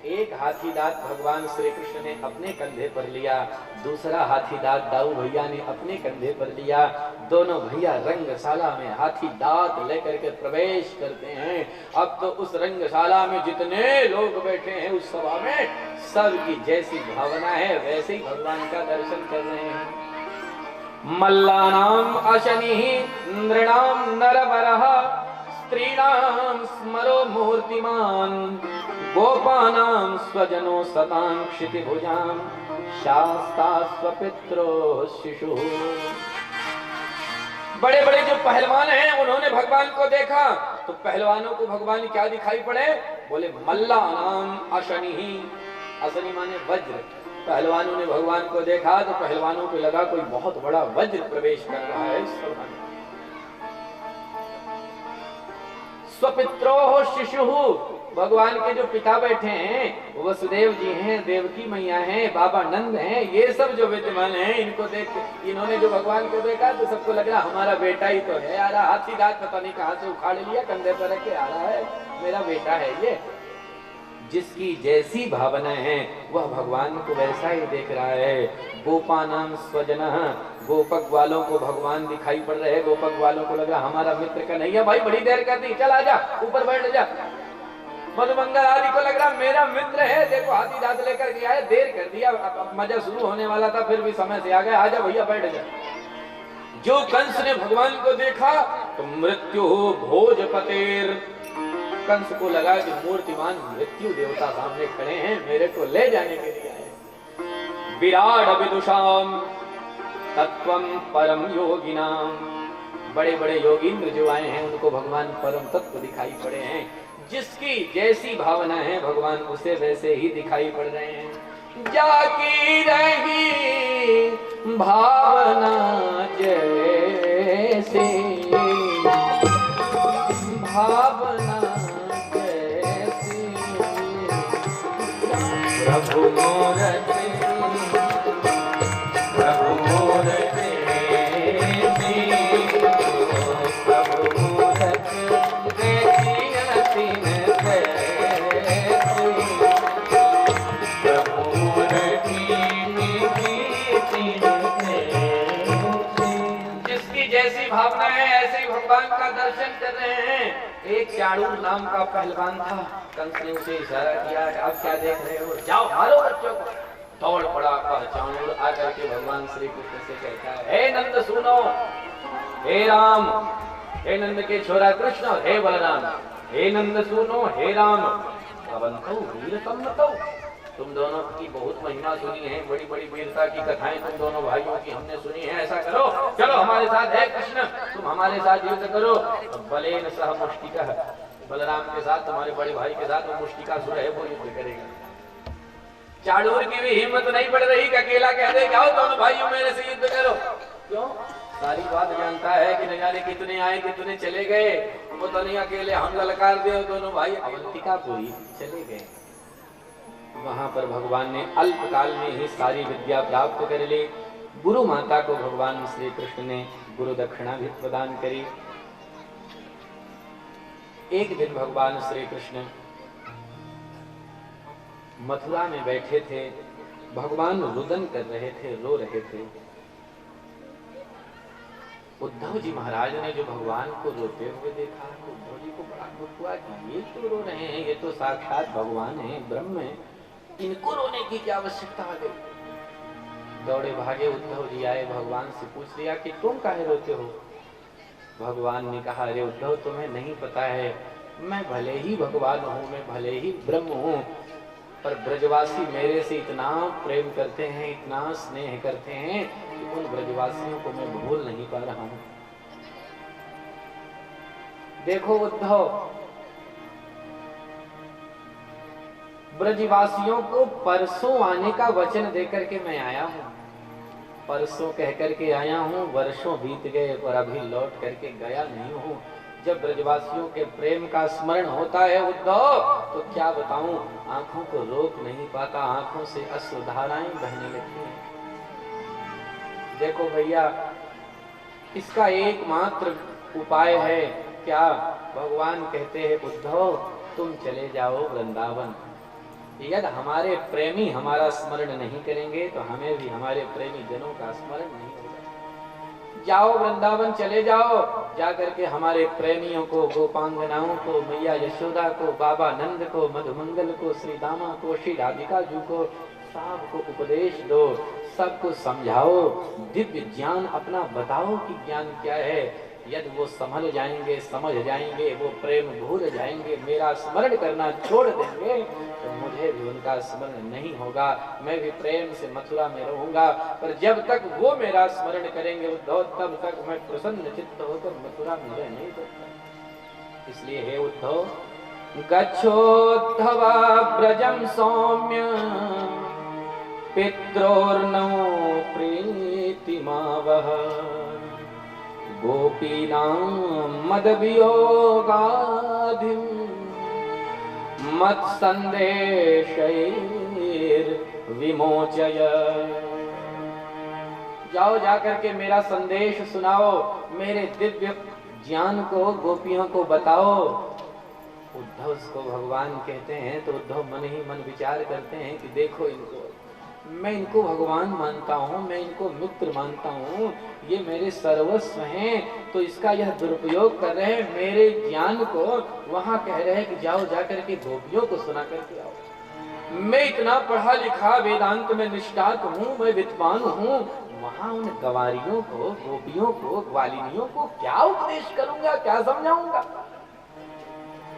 एक हाथी दांत भगवान श्री कृष्ण ने अपने कंधे पर लिया, दूसरा हाथी दांत दाऊ भैया ने अपने कंधे पर लिया। दोनों भैया रंगशाला में हाथी दांत लेकर के प्रवेश करते हैं। अब तो उस रंगशाला में जितने लोग बैठे हैं उस सभा में सबकी जैसी भावना है वैसे ही भगवान का दर्शन कर रहे हैं। मल्लानाम अशनि नृणाम नरवरः स्त्रीणाम स्मरो मूर्तिमान गोपानां स्वजनो सतां क्षितिभुजां शास्ता स्वपित्रो शिशु। बड़े बड़े जो पहलवान हैं उन्होंने भगवान को देखा तो पहलवानों को भगवान क्या दिखाई पड़े? बोले मल्लानाम अशनि, अशनि माने वज्र। पहलवानों ने भगवान को देखा तो पहलवानों को लगा कोई बहुत बड़ा वज्र प्रवेश कर रहा है इस सभा में। स्वपित्रो शिशु, भगवान के जो पिता बैठे हैं वसुदेव जी हैं, देवकी मैया हैं, बाबा नंद हैं, ये सब जो विद्यमान हैं इनको देख इन्होंने जो भगवान को देखा तो सबको लग रहा हमारा बेटा ही तो है। आ रहा हाथी दांत पता नहीं कहां से उखाड़ लिया, कंधे पर रख के आ रहा है, मेरा बेटा है ये। जिसकी जैसी भावना है वह भगवान को वैसा ही देख रहा है। गोपानाम स्वजनः, गोपक वालों को भगवान दिखाई पड़ रहे हैं। गोपक वालों को लगा हमारा मित्र का नहीं है भाई, बड़ी देर कर दी, चल आजा ऊपर बैठ जा। मधुमंगल आदि को लग रहा मेरा मित्र है, देखो हाथी दांत लेकर के आया, देर कर दिया, अब मजा शुरू होने वाला था फिर भी समय से आ गया, आजा भैया बैठ जा। जो कंस ने भगवान को देखा तो मृत्यु भोजपतेर, कंस को लगा कि मूर्तिमान मृत्यु देवता सामने खड़े हैं, मेरे को ले जाने के लिए आए। विराट विदुषाम तत्वम परम योगिनाम, बड़े बड़े योगींद्र जो आए हैं उनको भगवान परम तत्व दिखाई पड़े हैं। जिसकी जैसी भावना है भगवान उसे वैसे ही दिखाई पड़ रहे हैं। जाकी रही भावना जैसे, भावना जैसे प्रभु मोरते, प्रभु मोरते, प्रभु मोरते जिसकी जैसी भावना है ऐसे ही भगवान का दर्शन कर रहे हैं। एक चाणूर नाम का पहलवान था, कंस ने उसे इशारा किया, अब क्या देख रहे हो, जाओ मारो बच्चों को। दौड़ पड़ा चाणूर, आकर के भगवान श्री कृष्ण से कहता है, हे नंद सुनो, हे राम, हे नंद के छोरा कृष्ण, हे बलराम, हे नंद सुनो, हे राम, अवंतो वीरतम नतो, तुम दोनों की बहुत महिमा सुनी है, बड़ी बड़ी वीरता की कथाएं तुम दोनों भाइयों की हमने सुनी है। ऐसा करो, चलो हमारे साथ है कृष्ण, तुम हमारे साथ युद्ध करो। बलेन सह मुष्टिकः, बलराम के साथ, तुम्हारे बड़े भाई के साथ वो मुष्टिकासुर है, वो युद्ध करेगा। चाणूर की भी हिम्मत नहीं बढ़ रही कि अकेला कह दे जाओ दोनों भाइयों मेरे से युद्ध करो। क्यों? सारी बात जानता है कि न जाने कितने आए कितने चले गए, वो तो नहीं अकेले हम ललकार दे दोनों भाई अवंतिकापुरी चले गए। वहां पर भगवान ने अल्प काल में ही सारी विद्या प्राप्त कर ली। गुरु माता को भगवान श्री कृष्ण ने गुरु दक्षिणा भी प्रदान करी। एक दिन भगवान श्री कृष्ण मथुरा में बैठे थे, भगवान रुदन कर रहे थे, रो रहे थे। उद्धव जी महाराज ने जो भगवान को रोते हुए देखा, उद्धव जी को बड़ा दुख हुआ कि ये क्यों रो रहे हैं, ये तो साक्षात भगवान है, ब्रह्म है, इनको रोने की क्या आवश्यकता आ गई। दौड़े भागे उद्धव जी आए, भगवान से पूछ लिया कि तुम काहे रोते हो। भगवान ने कहा, अरे उद्धव तुम्हें नहीं पता है, मैं भले ही भगवान हूँ, मैं भले ही ब्रह्म हूँ, पर ब्रजवासी मेरे से इतना प्रेम करते हैं, इतना स्नेह करते हैं कि उन ब्रजवासियों को मैं भूल नहीं पा रहा हूँ। देखो उद्धव, ब्रजवासियों को परसों आने का वचन देकर के मैं आया हूँ, परसों कह करके आया हूँ, वर्षों बीत गए पर अभी लौट करके गया नहीं हूँ। जब ब्रजवासियों के प्रेम का स्मरण होता है उद्धव, तो क्या बताऊं, आंखों को रोक नहीं पाता, आंखों से अश्रुधाराएं बहने लगती हैं। देखो भैया, इसका एकमात्र उपाय है क्या? भगवान कहते हैं उद्धव तुम चले जाओ वृंदावन, यदि हमारे प्रेमी हमारा स्मरण नहीं करेंगे तो हमें भी हमारे प्रेमी जनों का स्मरण नहीं होगा। जाओ वृंदावन चले जाओ, जा करके हमारे प्रेमियों को, गोपांगनाओं को, मैया यशोदा को, बाबा नंद को, मधुमंगल को, श्री दामा को, श्री राधिका जी को सबको उपदेश दो, सबको समझाओ, दिव्य ज्ञान अपना बताओ कि ज्ञान क्या है। यदि वो संभल जाएंगे, समझ जाएंगे, वो प्रेम भूल जाएंगे, मेरा स्मरण करना छोड़ देंगे तो मुझे भी उनका स्मरण नहीं होगा। मैं भी प्रेम से मथुरा में रहूंगा, पर जब तक वो मेरा स्मरण करेंगे उद्धव, तब तक मैं प्रसन्न चित्त होकर मथुरा में रह नहीं सकता। इसलिए हे उद्धव, गच्छोद्धवा ब्रजम सौम्य पित्रोर्नो प्रीतिमावह गोपीनां मदवियोगाधिं मत्संदेशैर्विमोचय। जाओ जाकर के मेरा संदेश सुनाओ, मेरे दिव्य ज्ञान को गोपियों को बताओ। उद्धव को भगवान कहते हैं तो उद्धव मन ही मन विचार करते हैं कि देखो इनको, मैं इनको भगवान मानता हूँ, मैं इनको मित्र मानता हूँ, ये मेरे सर्वस्व हैं, तो इसका यह दुरुपयोग कर रहे हैं। मेरे ज्ञान को वहाँ कह रहे हैं कि जाओ जाकर के गोपियों को सुना करके आओ। मैं इतना पढ़ा लिखा, वेदांत में निष्ठात हूँ, मैं विद्वान हूँ, वहाँ उन गवारियों को, गोपियों को, ग्वालिनियों को क्या उपदेश करूंगा, क्या समझाऊंगा।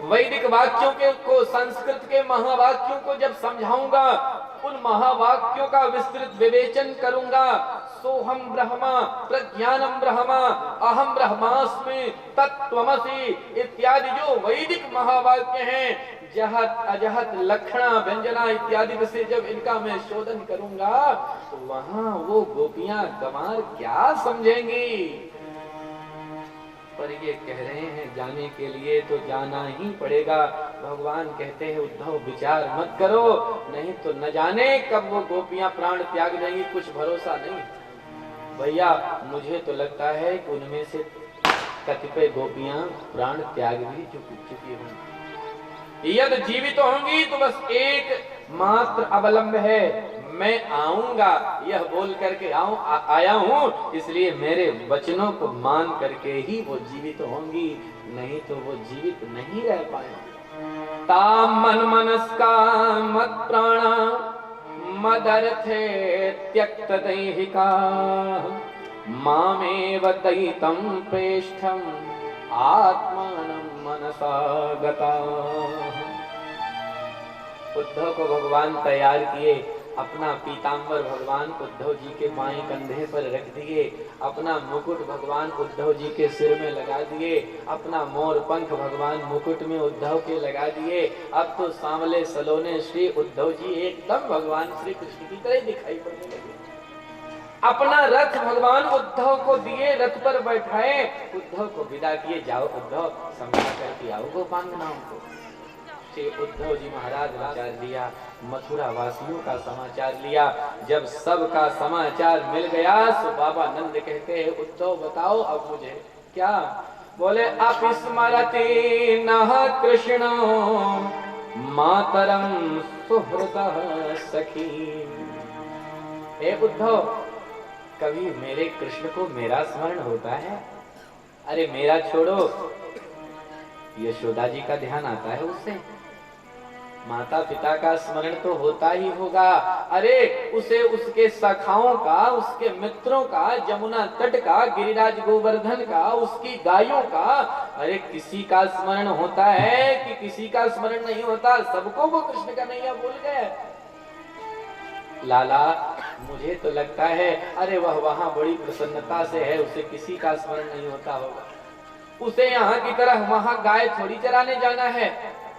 वैदिक वाक्यों के को, संस्कृत के महावाक्यों को जब समझाऊंगा, उन महावाक्यों का विस्तृत विवेचन करूंगा। सोहम ब्रह्मा प्रज्ञानम ब्रह्मा अहम ब्रह्मास्मि तत्त्वमसि इत्यादि जो वैदिक महावाक्य हैं, जहत अजहत लक्षणा व्यंजना इत्यादि से जब इनका मैं शोधन करूंगा तो वहां वो गोपियां गंवार क्या समझेंगी। पर ये कह रहे हैं जाने के लिए तो जाना ही पड़ेगा। भगवान कहते हैं उद्धव विचार मत करो, नहीं तो न जाने कब वो गोपियां प्राण त्याग देंगी, कुछ भरोसा नहीं। भैया मुझे तो लगता है कि उनमें से कतिपय गोपियां प्राण त्याग भी चुकी होंगी। यदि जीवित होंगी तो बस एक मात्र अवलंब है, मैं आऊंगा यह बोल करके आया हूँ, इसलिए मेरे वचनों को मान करके ही वो जीवित होंगी, नहीं तो वो जीवित नहीं रह पाएंगे। ताम मन मनस्का मत प्राणा मदर्थे त्यक्त दैहिका मामेव दयितं प्रेष्ठं आत्मानं मनसा गता। उद्धव को भगवान तैयार किए, अपना पीतांबर भगवान उद्धव जी के बाएं कंधे पर रख दिए, अपना मुकुट भगवान उद्धव जी के सिर में लगा दिए, अपना मोर पंख भगवान मुकुट में उद्धव के लगा दिए। अब तो सांवले सलोने श्री उद्धव जी एकदम भगवान श्री कृष्ण की तरह दिखाई पड़ने लगे। अपना रथ भगवान उद्धव को दिए, रथ पर बैठाए, उद्धव को विदा किए, जाओ उद्धव समझा करके आओ गोपांगनाओं को। उद्धव जी महाराज समाचार लिया, मथुरा वासियों का समाचार लिया। जब सबका समाचार मिल गया तो बाबा नंद कहते हैं उद्धव बताओ अब मुझे क्या। बोले अपस्मरति नः कृष्णो मातरम सुहृदः सखी। हे उद्धव, कभी मेरे कृष्ण को मेरा स्मरण होता है? अरे मेरा छोड़ो, यशोदा जी का ध्यान आता है उससे, माता पिता का स्मरण तो होता ही होगा। अरे उसे उसके सखाओं का, उसके मित्रों का, जमुना तट का, गिरिराज गोवर्धन का, उसकी गायों का, अरे किसी का स्मरण होता है कि किसी का स्मरण नहीं होता? सबको वो कृष्ण का नैया भूल गए। लाला मुझे तो लगता है अरे वह वहां बड़ी प्रसन्नता से है, उसे किसी का स्मरण नहीं होता होगा। उसे यहाँ की तरह वहां गाय थोड़ी चराने जाना है,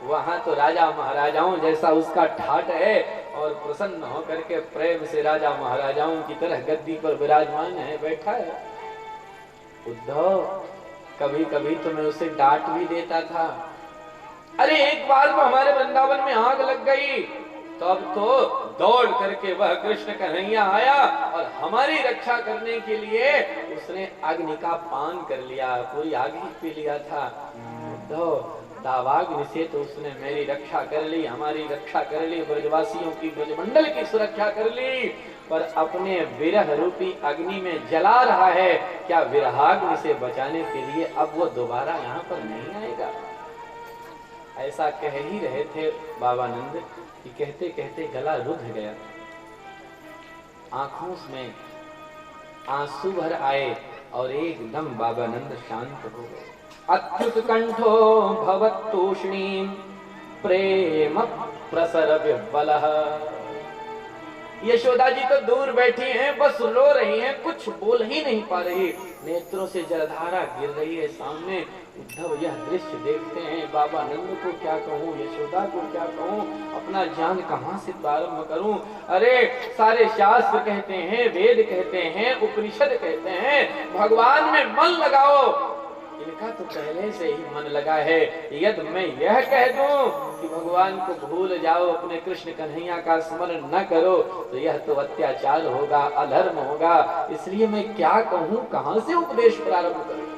वहां तो राजा महाराजाओं जैसा उसका ठाट है और प्रसन्न होकर के प्रेम से राजा महाराजाओं की तरह गद्दी पर विराजमान है, बैठा है। उद्धव कभी कभी तो मैं उसे डांट भी देता था। अरे एक बार तो हमारे वृंदावन में आग लग गई, तब तो दौड़ करके वह कृष्ण कन्हैया आया और हमारी रक्षा करने के लिए उसने अग्नि का पान कर लिया, पूरी आग ही पी लिया था। उद्धव दावाग्नि से तो उसने मेरी रक्षा कर ली, हमारी रक्षा कर ली, ब्रजवासियों की ब्रजमंडल की सुरक्षा कर ली, पर अपने विरह रूपी अग्नि में जला रहा है। क्या विरहाग्नि से बचाने के लिए अब वो दोबारा यहाँ पर नहीं आएगा? ऐसा कह ही रहे थे बाबा नंद कि कहते कहते गला रुध गया, आंखों में आंसू भर आए और एकदम बाबा नंद शांत हो गए। अच्युत कंठो भवत्तूष्णीं प्रेम प्रसर विह्वलः। यशोदा जी तो दूर बैठी हैं, बस रो रही हैं, कुछ बोल ही नहीं पा रही, नेत्रों से जलधारा गिर रही है सामने। उद्धव यह दृश्य देखते हैं, बाबा नंद को क्या कहूँ, यशोदा को क्या कहूँ, अपना ज्ञान कहाँ से प्रारंभ करूं? अरे सारे शास्त्र कहते हैं, वेद कहते हैं, उपनिषद कहते हैं, भगवान में मन लगाओ। इनका तो पहले से ही मन लगा है। यदि मैं यह कह दूं कि भगवान को भूल जाओ, अपने कृष्ण कन्हैया का स्मरण न करो, तो यह तो अत्याचार होगा, अधर्म होगा। इसलिए मैं क्या कहूं, कहां से उपदेश प्रारंभ करूं?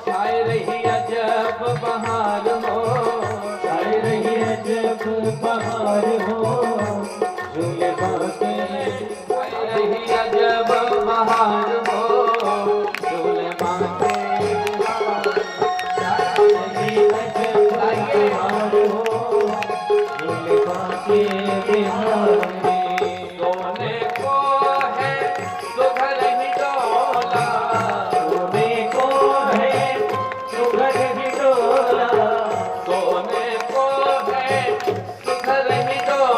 छाए रही अजब बहार हो, छाए रही अजब बहार हो, झूले बाके रही अजब बहार हो, झूले बाके रही अजब बहार हो, झूले बाके बिहार में। सोने को है सुघर ही डोला, सोने को है सुघर ही डोला, सोने को है सुघर ही डोला,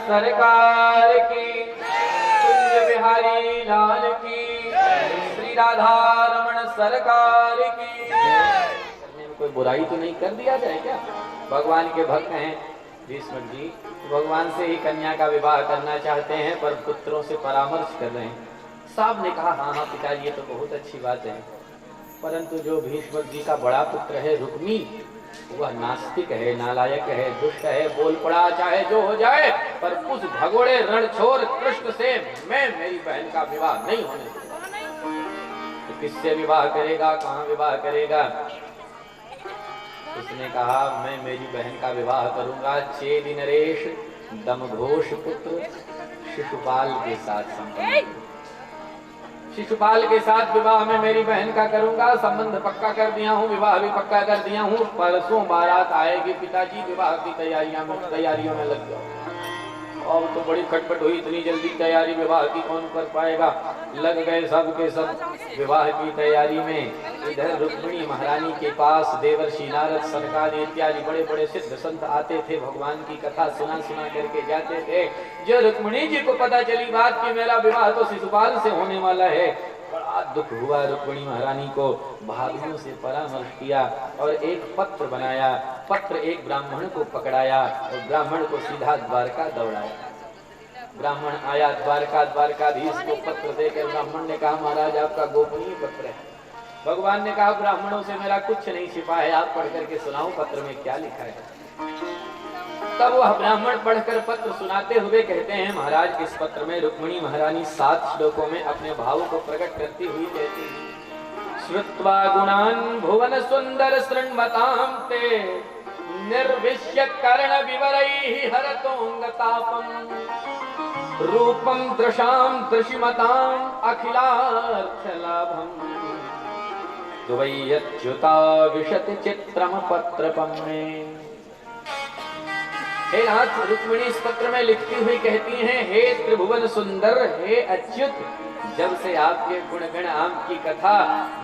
सरकार की, कुंज बिहारी लाल की, श्री राधा रमण सरकार की। करने में कोई बुराई तो नहीं कर दिया जाए क्या? भगवान के भक्त हैं भीष्म जी, भगवान से ही कन्या का विवाह करना चाहते हैं, पर पुत्रों से परामर्श कर रहे हैं। साहब ने कहा हाँ हाँ पिताजी ये तो बहुत अच्छी बात है, परंतु जो भीष्म जी का बड़ा पुत्र है रुक्मी, वह नास्तिक है, नालायक है, दुष्ट है, बोल पड़ा चाहे जो हो जाए, पर उस भगोड़े रणछोड़ कृष्ण से मैं मेरी बहन का विवाह नहीं होने दूंगा। तो किससे विवाह करेगा, कहाँ विवाह करेगा? उसने कहा मैं मेरी बहन का विवाह करूंगा चेदि नरेश दमघोष पुत्र शिशुपाल के साथ संबंध, शिशुपाल के साथ विवाह में मेरी बहन का करूंगा। संबंध पक्का कर दिया हूँ, विवाह भी पक्का कर दिया हूँ। परसों बारात आएगी, पिताजी विवाह की तैयारियों में लग जाओ। और तो बड़ी खटपट हुई, इतनी जल्दी तैयारी विवाह की कौन कर पाएगा? लग गए सब के सब विवाह की तैयारी में। इधर रुक्मिणी महारानी के पास देवर्षि नारद सरकार इत्यादि बड़े बड़े सिद्ध संत आते थे, भगवान की कथा सुना सुना करके जाते थे। जो रुक्मिणी जी को पता चली बात कि मेरा विवाह तो शिशुपाल से होने वाला है, बड़ा दुख हुआ रुक्मिणी महारानी को। भाभियों से परामर्श किया और एक पत्र बनाया। पत्र एक ब्राह्मण को पकड़ाया और ब्राह्मण को सीधा द्वारका दौड़ाया। ब्राह्मण आया द्वारका, द्वारकाधीश को पत्र देकर ब्राह्मण ने कहा महाराज आपका गोपनीय पत्र है। भगवान ने कहा ब्राह्मणों से मेरा कुछ नहीं छिपा है, आप पढ़ करके सुनाओ पत्र में क्या लिखा है। तब वह ब्राह्मण पढ़कर पत्र सुनाते हुए कहते हैं महाराज इस पत्र में रुक्मिणी महारानी 7 श्लोकों में अपने भाव को प्रकट करती हुई कहती है, श्रुत्वा गुणान् भुवन सुंदर शृण्वतां ते निर्विश्य कर्ण विवरैः हरतोंगतापम् रूपं दृशां दृशिमतां अखिलार्थलाभम् द्वय्यच्युता विशति चित्रम पत्रपम् में। हे नाथ रुक्मिणी इस पत्र में लिखती हुई कहती हैं, हे त्रिभुवन सुंदर, हे अच्युत, जब से आपके गुणगण आपकी कथा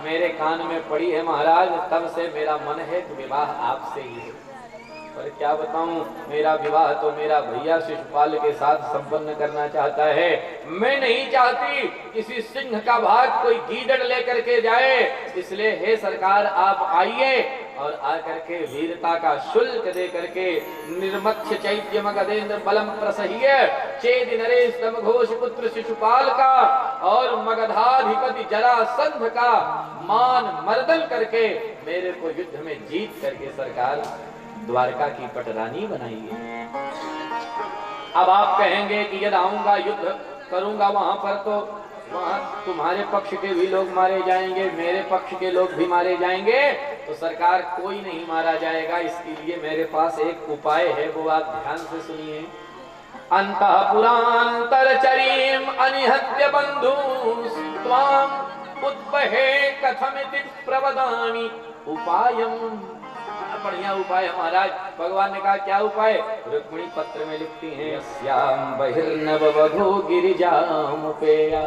मेरे कान में पड़ी है महाराज, तब से मेरा मन है कि विवाह आपसे ही है। पर क्या बताऊं, मेरा विवाह तो मेरा भैया शिशुपाल के साथ संपन्न करना चाहता है। मैं नहीं चाहती किसी सिंह का भाग कोई गीदड़ लेकर के जाए। इसलिए हे सरकार आप आइए और आकर के वीरता का शुल्क दे करके निर्मक्ष चैत्य मगधेन्द्र बलम प्रसह्य चेदि नरेश दमघोष पुत्र शिशुपाल का और मगधाधिपति जरासंध का मान मर्दन करके मेरे को युद्ध में जीत करके सरकार द्वारका की पटरानी बनाइए। अब आप कहेंगे कि यदि आऊंगा युद्ध करूंगा वहां पर तो वहां तुम्हारे पक्ष के भी लोग मारे जाएंगे, मेरे पक्ष के लोग भी मारे जाएंगे, तो सरकार कोई नहीं मारा जाएगा। इसके लिए मेरे पास एक उपाय है, वो आप ध्यान से सुनिए। अंतःपुरांतरचरीम अनिहत्य बंधुस्त्वाम उत्पहे कथमिति प्रवदामि उपायम। बढ़िया उपाय महाराज। भगवान ने कहा क्या उपाय? रुक्मिणी पत्र में लिखती हैं, श्याम बहिर्नव वधू गिरिजामुपेया।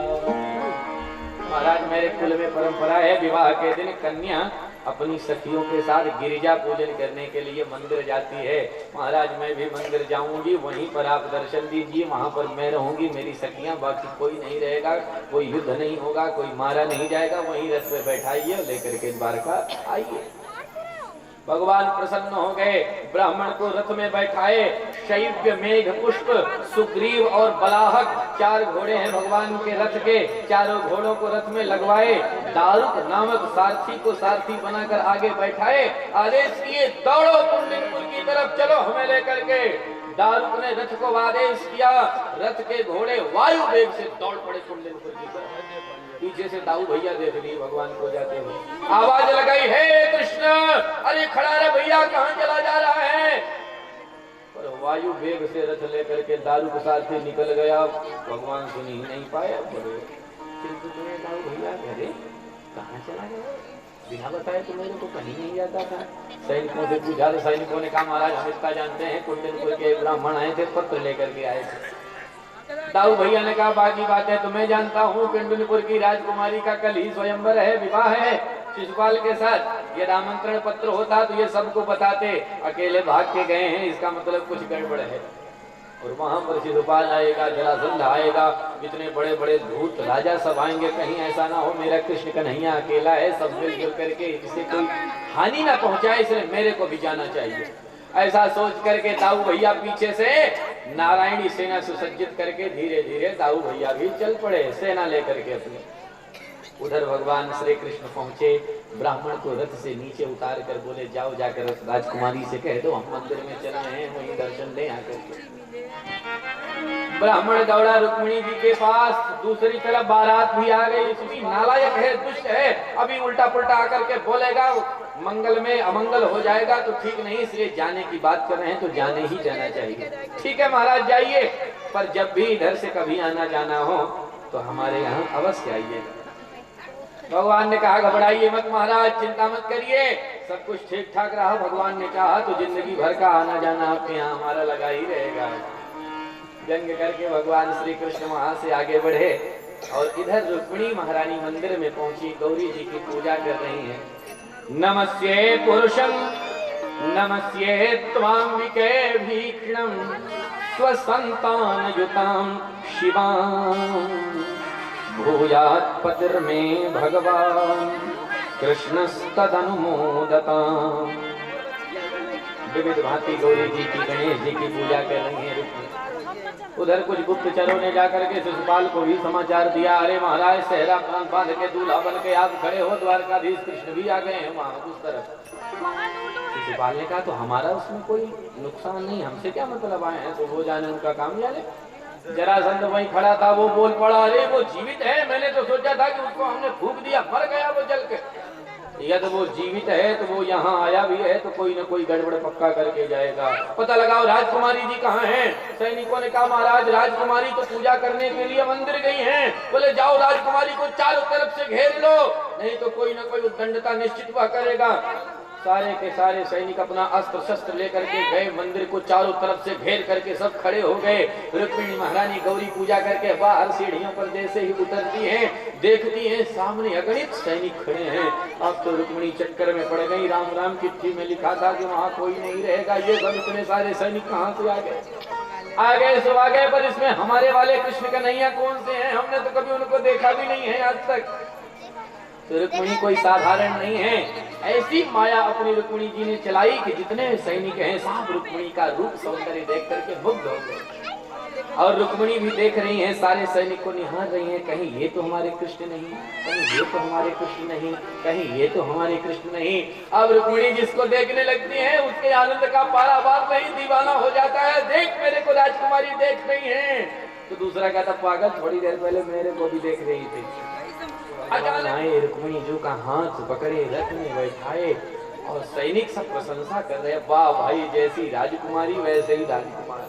महाराज मेरे कुल में परंपरा है विवाह के दिन कन्या अपनी सखियों के साथ गिरिजा पूजन करने के लिए मंदिर जाती है। महाराज मैं भी मंदिर जाऊंगी, वहीं पर आप दर्शन दीजिए, वहां पर मैं रहूंगी, मेरी सखियां, बाकी कोई नहीं रहेगा, कोई युद्ध नहीं होगा, कोई मारा नहीं जाएगा, वहीं रथ पे बैठाइए लेकर के द्वारका आइए। भगवान प्रसन्न हो गए, ब्राह्मण को रथ में बैठाए। शैव्य, मेघ पुष्प, सुग्रीव और बलाहक 4 घोड़े हैं भगवान के रथ के, चारों घोड़ों को रथ में लगवाए। दारुक नामक सारथी को सारथी बनाकर आगे बैठाए। आदेश किए दौड़ो कुंडनपुर की तरफ चलो हमें लेकर के। दारुक ने रथ को आदेश किया, रथ के घोड़े वायु वेग से दौड़ पड़े कुंडनपुर की तरफ। पीछे से दाऊ भैया देख लिए भगवान को जाते हुए, आवाज लगाई, हे कृष्ण, अरे खड़ा रे भैया, कहाँ चला जा रहा है? पर वायु वेग से रथ लेकर के दारुक सारथी निकल गया। भगवान सुन ही नहीं पाया, दाऊ भैया अरे कहाँ चला गया? बिना बताए तो मेरे को कहीं नहीं जाता था। सैनिकों से पूछा तो सैनिकों ने कहा महाराज हम इसका जानते हैं, कुंडनपुर के ब्राह्मण आए थे, पत्र लेकर के आए थे। दाऊ भैया ने कहा बाकी बात है तो मैं जानता हूँ, कुंडनपुर की राजकुमारी का कल ही स्वयंवर है, विवाह है शिशुपाल के साथ। यदि आमंत्रण पत्र होता तो ये सबको बताते, अकेले भाग के गए हैं, इसका मतलब कुछ गड़बड़ है। और वहां पर शिशुपाल आएगा, जरासंध आएगा, इतने बड़े बड़े धूर्त राजा सब आएंगे, कहीं ऐसा ना हो मेरा कृष्ण कन्हैया अकेला है, सब मिलजुल करके इसे कोई हानि ना पहुंचाए, इसलिए मेरे को भी जाना चाहिए। ऐसा सोच करके दाऊ भैया पीछे से नारायणी सेना सुसज्जित करके धीरे धीरे दाऊ भैया भी चल पड़े सेना लेकर के अपने। उधर भगवान श्री कृष्ण पहुंचे, ब्राह्मण को रथ से नीचे उतार कर बोले जाओ जाकर राजकुमारी से कह दो हम मंदिर में चल रहे हैं, वहीं दर्शन दें आकर। ब्राह्मण दौड़ा रुक्मिणी जी के पास, दूसरी तरफ बारात भी आ गई, इसकी नालायक है, दुष्ट है, अभी उल्टा पुल्टा आकर के बोलेगा मंगल में अमंगल हो जाएगा तो ठीक नहीं, इसलिए जाने की बात कर रहे हैं तो जाने ही जाना चाहिए। ठीक है महाराज जाइए, पर जब भी इधर से कभी आना जाना हो तो हमारे यहाँ अवश्य आइएगा। भगवान ने कहा घबराइए मत महाराज, चिंता मत करिए, सब कुछ ठीक ठाक रहा, भगवान ने चाहा तो जिंदगी भर का आना जाना आपके यहाँ हमारा लगा ही रहेगा। व्यंग करके भगवान श्री कृष्ण वहां से आगे बढ़े और इधर रुक्मिणी महारानी मंदिर में पहुंची, गौरी जी की पूजा कर रही हैं। नमस्ये पुरुषं नमस्ये त्वाम्बिके भीक्ष्णं स्वसंतानयुतां शिवां भूयात् पतिर्मे भगवान् कृष्णस्तदनुमोदताम्। विविध भांति गौरी जी की गणेश जी की पूजा कर रही है। उधर कुछ गुप्तचरों ने जाकर के शिशुपाल को भी समाचार दिया, अरे महाराज सेहरा बांध के दूल्हा बन के आप खड़े हो, द्वारकाधीश कृष्ण भी आ गए हैं वहां उस तरफ। शिशुपाल ने कहा तो हमारा उसमें कोई नुकसान नहीं, हमसे क्या मतलब, आए हैं तो वो जाने उनका काम जाने। जरासंध वहीं खड़ा था, वो बोल पड़ा अरे वो जीवित है, मैंने तो सोचा था कि उसको हमने फूंक दिया, मर गया वो जल के। यदि वो जीवित है तो वो यहाँ आया भी है तो कोई न कोई गड़बड़ पक्का करके जाएगा, पता लगाओ राजकुमारी जी कहाँ हैं। सैनिकों ने कहा महाराज राजकुमारी तो पूजा करने के लिए मंदिर गई हैं। बोले जाओ राजकुमारी को चारों तरफ से घेर लो, नहीं तो कोई न कोई उद्दंडता निश्चित हुआ करेगा। सारे के सारे सैनिक अपना अस्त्र शस्त्र लेकर के गए, मंदिर को चारों तरफ से घेर करके सब खड़े हो गए। रुक्मिणी महारानी गौरी पूजा करके बाहर सीढ़ियों पर जैसे ही उतरती हैं, देखती हैं सामने अगणित सैनिक खड़े हैं। अब तो रुक्मिणी चक्कर में पड़ गई, राम राम चिट्ठी में लिखा था कि वहाँ कोई नहीं रहेगा, ये सब इतने सारे सैनिक कहाँ से आ गए, सब आ गए, पर इसमें हमारे वाले कृष्ण कन्हैया कौन से हैं, हमने तो कभी उनको देखा भी नहीं है आज तक। तो रुक्मिणी कोई साधारण नहीं है, ऐसी माया अपनी रुक्मिणी जी ने चलाई कि जितने सैनिक हैं सब रुक्मिणी का रूप सौंदर्य देख करके मुग्ध हो गए। और रुक्मिणी भी देख रही हैं, सारे सैनिक को निहार रही हैं, कहीं ये तो हमारे कृष्ण नहीं, कहीं ये तो हमारे कृष्ण नहीं, कहीं ये तो हमारे कृष्ण नहीं। अब रुक्मिणी जिसको देखने लगती है उसके आनंद का पारावार नहीं, दीवाना हो जाता है, देख मेरे को राजकुमारी देख रही है। तो दूसरा कहता पागल, थोड़ी देर पहले मेरे को भी देख रही थी। आए रुक्मिणी जी का हाथ पकड़े रथ में बैठाए और सैनिक सब प्रशंसा कर रहे, वाह भाई जैसी राजकुमारी वैसे ही राजकुमार,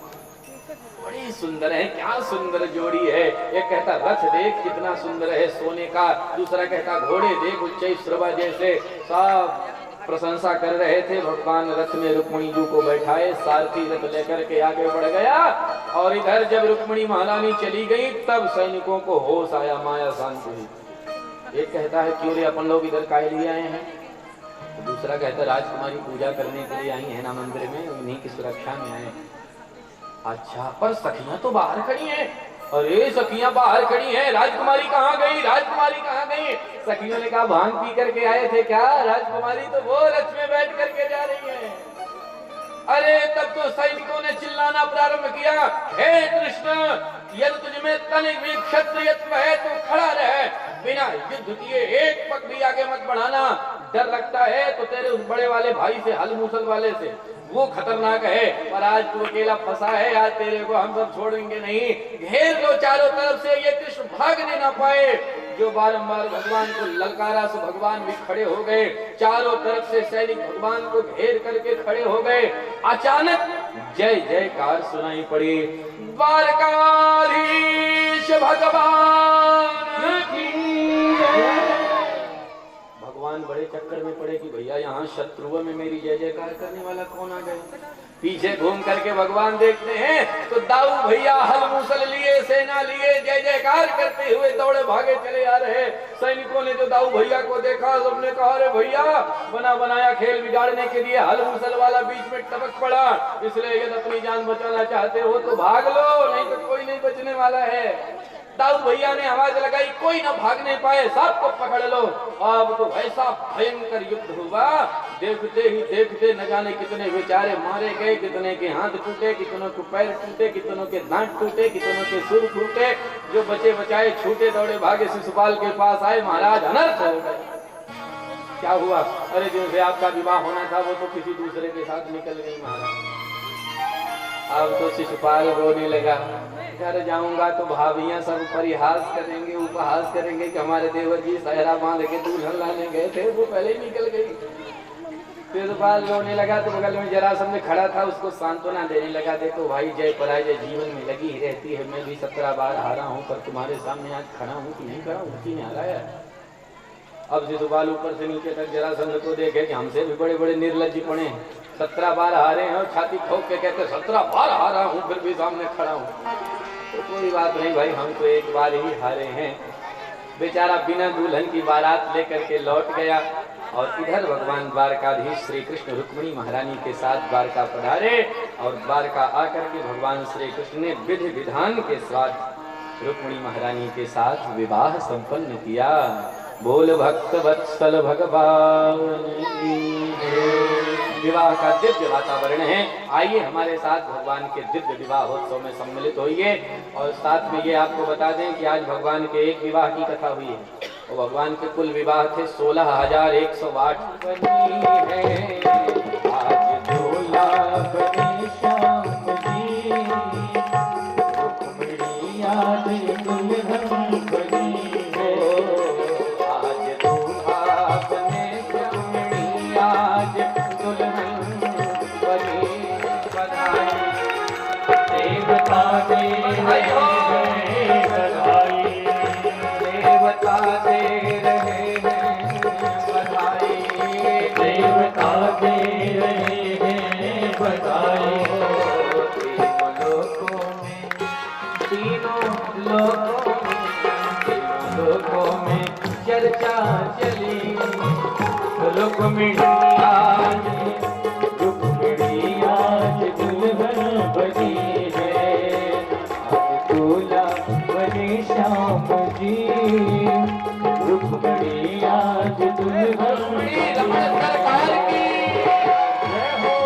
बड़ी सुंदर है, क्या सुंदर जोड़ी है। एक कहता रथ देख कितना सुंदर है सोने का, दूसरा कहता घोड़े देख उच्च श्रवा जैसे। सब प्रशंसा कर रहे थे। भगवान रथ में रुक्मिणी जी को बैठाए, सारथी रथ लेकर के आगे बढ़ गया और इधर जब रुक्मिणी महारानी चली गई तब सैनिकों को होश आया, माया शांत हुई। एक कहता है क्यों रे अपन लोग इधर काहे लिए आए हैं, तो दूसरा कहता है राजकुमारी पूजा करने के लिए आई है ना मंदिर में, उन्हीं की सुरक्षा में आए। अच्छा पर सखियां तो बाहर खड़ी हैं, अरे सखियां बाहर खड़ी हैं, राजकुमारी कहाँ गई, राजकुमारी कहाँ गई। सखियों ने कहा भांग पी करके आए थे क्या, राजकुमारी तो वो रथ में बैठ करके जा रही है। अरे तब तो सैनिकों ने चिल्लाना प्रारंभ किया, हे कृष्ण यदि तुझमें तनिक भी क्षत्रियत्व है तो खड़ा रहे, बिना युद्ध किए एक पग भी आगे मत बढ़ाना। डर लगता है तो तेरे उस बड़े वाले भाई से, हल मूसल वाले से, वो खतरनाक है, पर आज तू अकेला फंसा है, आज तेरे को हम सब छोड़ेंगे नहीं। घेर लो चारों तरफ से, ये कृष्ण भागने ना पाए। जो बारंबार भगवान को ललकारा सो भगवान भी खड़े हो गए, चारों तरफ से सैनिक भगवान को घेर करके खड़े हो गए। अचानक जय जयकार सुनाई पड़ी, द्वारकाधीश भगवान की जय। भगवान भगवान बड़े चक्कर में पड़े कि भैया यहाँ शत्रुओं में मेरी जय जयकार करने वाला कौन आ गए। पीछे घूम करके भगवान देखते हैं तो दाऊ भैया हल मूसल लिए, सेना लिए, जय जयकार करते हुए दौड़े भागे चले आ रहे। सैनिकों ने जो दाऊ भैया को देखा सबने कहा अरे भैया बना बनाया खेल बिगाड़ने के लिए हल मूसल वाला बीच में टपक पड़ा, इसलिए यदि अपनी जान बचाना चाहते हो तो भाग लो, नहीं तो कोई नहीं बचने वाला है। दाऊ भैया ने आवाज लगाई, कोई ना भाग नहीं पाए, सबको पकड़ लो। अब तो ऐसा भयंकर युद्ध हुआ, देखते ही देखते न जाने कितने बेचारे मारे गए, कितने के हाथ टूटे, कितनों के पैर टूटे, कितनों के दांत टूटे, कितनों के सुर टूटे। जो बचे बचाए छूटे दौड़े भागे शिशुपाल के पास आए, महाराज अनर्थ हो गए। क्या हुआ? अरे जिनसे आपका विवाह होना था वो तो किसी दूसरे के साथ निकल गई महाराज। अब तो शिशुपाल रोने लगा, घर जाऊंगा तो भाभियां सब परिहास करेंगे, उपहास करेंगे कि हमारे देवर जी सहरा बांध के दुल्हन लाने गए थे, वो पहले ही निकल गई। शिशुपाल रोने लगा तो बगल में जरासंध खड़ा था, उसको सांत्वना देने लगा, देखो भाई जय पराजय जीवन में लगी ही रहती है, मैं भी 17 बार हारा हूँ पर तुम्हारे सामने आज खड़ा हूँ कि नहीं खड़ा हूँ, ने हराया। अब शिशुपाल ऊपर से नीचे तक जरासंध को देखे कि हमसे भी बड़े बड़े निर्लज्ज पड़े हैं, 17 बार हारे हैं और छाती ठोक के कहते 17 बार हारा हूँ फिर भी सामने खड़ा हूँ। तो कोई बात नहीं भाई, हम तो एक बार ही हारे हैं। बेचारा बिना दुल्हन की बारात लेकर के लौट गया और इधर भगवान द्वारकाधीश श्री कृष्ण रुक्मिणी महारानी के साथ द्वारका पधारे और द्वारका आकर के भगवान श्री कृष्ण ने विधि विधान के साथ रुक्मिणी महारानी के साथ विवाह संपन्न किया। बोल भक्त वत्सल भगवान की जय। विवाह का दिव्य वातावरण है, आइए हमारे साथ भगवान के दिव्य विवाहोत्सव में सम्मिलित होइए। और साथ में ये आपको बता दें कि आज भगवान के एक विवाह की कथा हुई है और भगवान के कुल विवाह थे 16,108 बनी है। आज दूल्हा बनी श्याम जी, रुक्मिणी आज दुल्हन बनी है। आज दूल्हा बने रुक्मिणी आज दुल्हन बनी, बधाई देवता दे रहे बधाई, देवता दे रहे हैं बधाई, देवता दे रहे हैं बधाई। तीनों लोकों में चर्चा चली, रुक्मिणी आज दुल्हन बनी है। आज दूल्हा बने श्याम जी, रुक्मिणी आज दुल्हन सरकार की जय हो।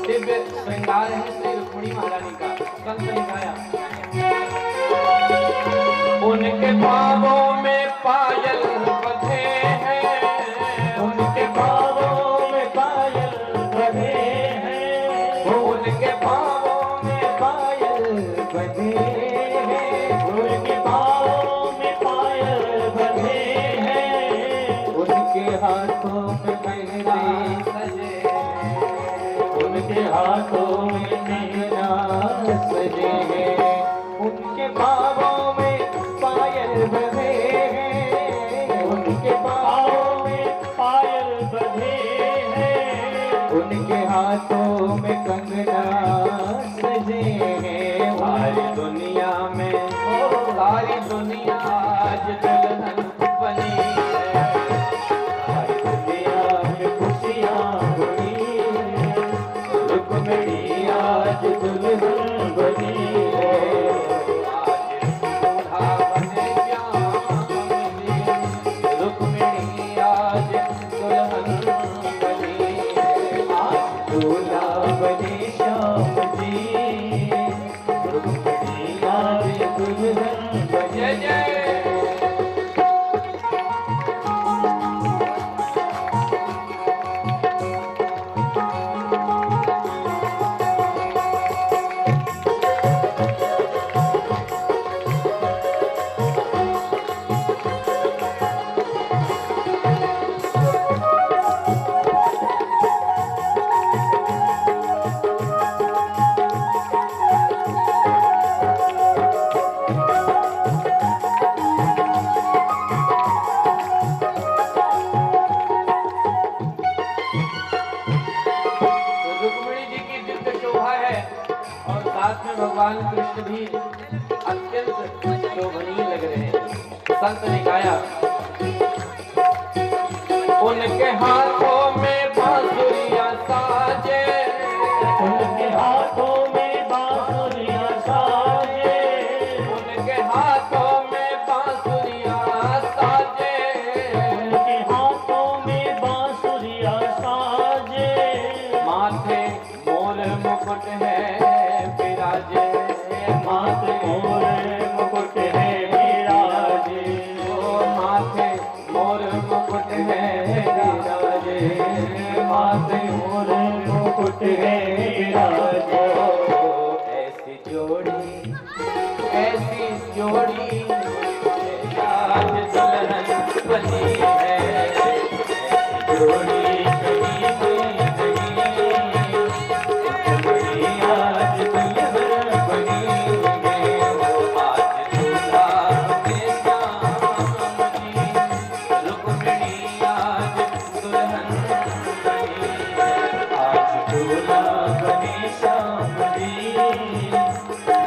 दिव्य श्रृंगार है श्री रुक्मिणी महारानी का। संत ने गाया, उनके पाँवों में पायल बंधे हैं, उनके पाँवों में पायल बंधे हैं, उनके पाँवों में पायल बंधे हैं, उनके पाँवों में पायल बंधे हैं, उनके हाथों में मेहंदी सजे, उनके हाथों में मीना सजे हैं, उनके पाँवों में पायल बंधे हैं, उनके पाँवों में पायल बंधे हैं, उनके हाथों में कंगना सजे हैं। सारी दुनिया में सारी दुनिया आज दुल्हन बनी है, सारी दुनिया में खुशियाँ हुई, रुक्मिणी आज दुल्हन बनी है। आज दूल्हा बने श्याम जी, रुक्मिणी आज दुल्हन बनी है। आज दूल्हा बने श्याम भगवान कृष्ण भी अत्यंत शोभनीय लग रहे हैं। संत ने गाया, उनके हाथों में बांसुरियां साजे, उनके हाथों में बांसुरियां साजे, उनके हाथों में बांसुरियां साजे, उनके हाथों में बांसुरियां साजे, माथे मोर मुकुट है विराजे, माथे मोर मुकुट है विराजे, ओ माथे मोर मुकुट है विराजे, माथे मोर मुकुट है विराजे। ऐसी जोड़ी, ऐसी जोड़ी आज दुल्हन बनी है, ऐसी जोड़ी कहीं नहीं, बड़ी आज दुल्हन बनी है, आज दूल्हा के श्याम जी, रुक्मिणी आज दुल्हन बनी है, आज दूल्हा बनी श्याम जी,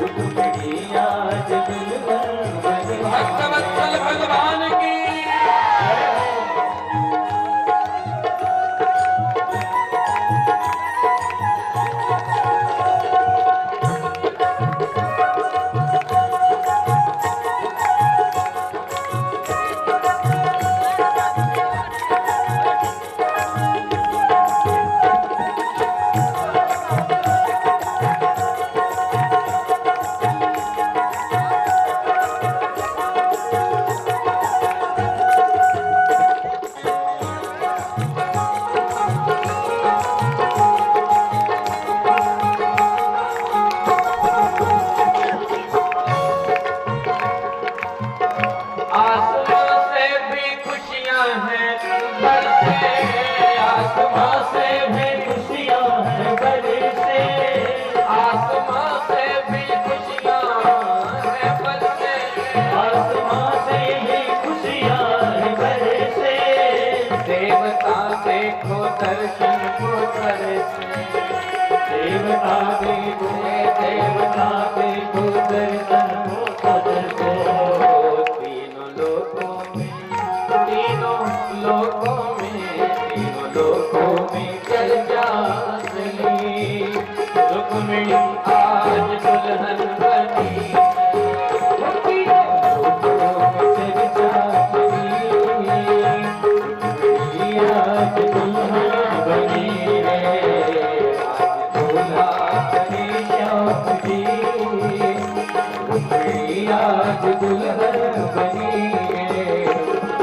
रुक्मिणी आज दुल्हन बनी। भक्तवत्सल भगवान की आसमां से भी खुशियां हैं बरसे, आसमां से भी खुशियां हैं बरसे, आसमां से भी खुशियां हैं बरसे, आसमां से भी खुशियां हैं बरसे, देवता देखो दर्शन को तरसे, देवता देखो, देवता देखो दर्शन को तरसे। तीनों लोकों में, तीनों लोकों में, तीनों लोकों में चर्चा चली, रुक्मिणी आज दुल्हन बनी, लोकों में चर्चा चली, रुक्मिणी आज दुल्हन बनी है, आज दूल्हा बनी श्याम जी, रुक्मिणी आज दुल्हन बनी है,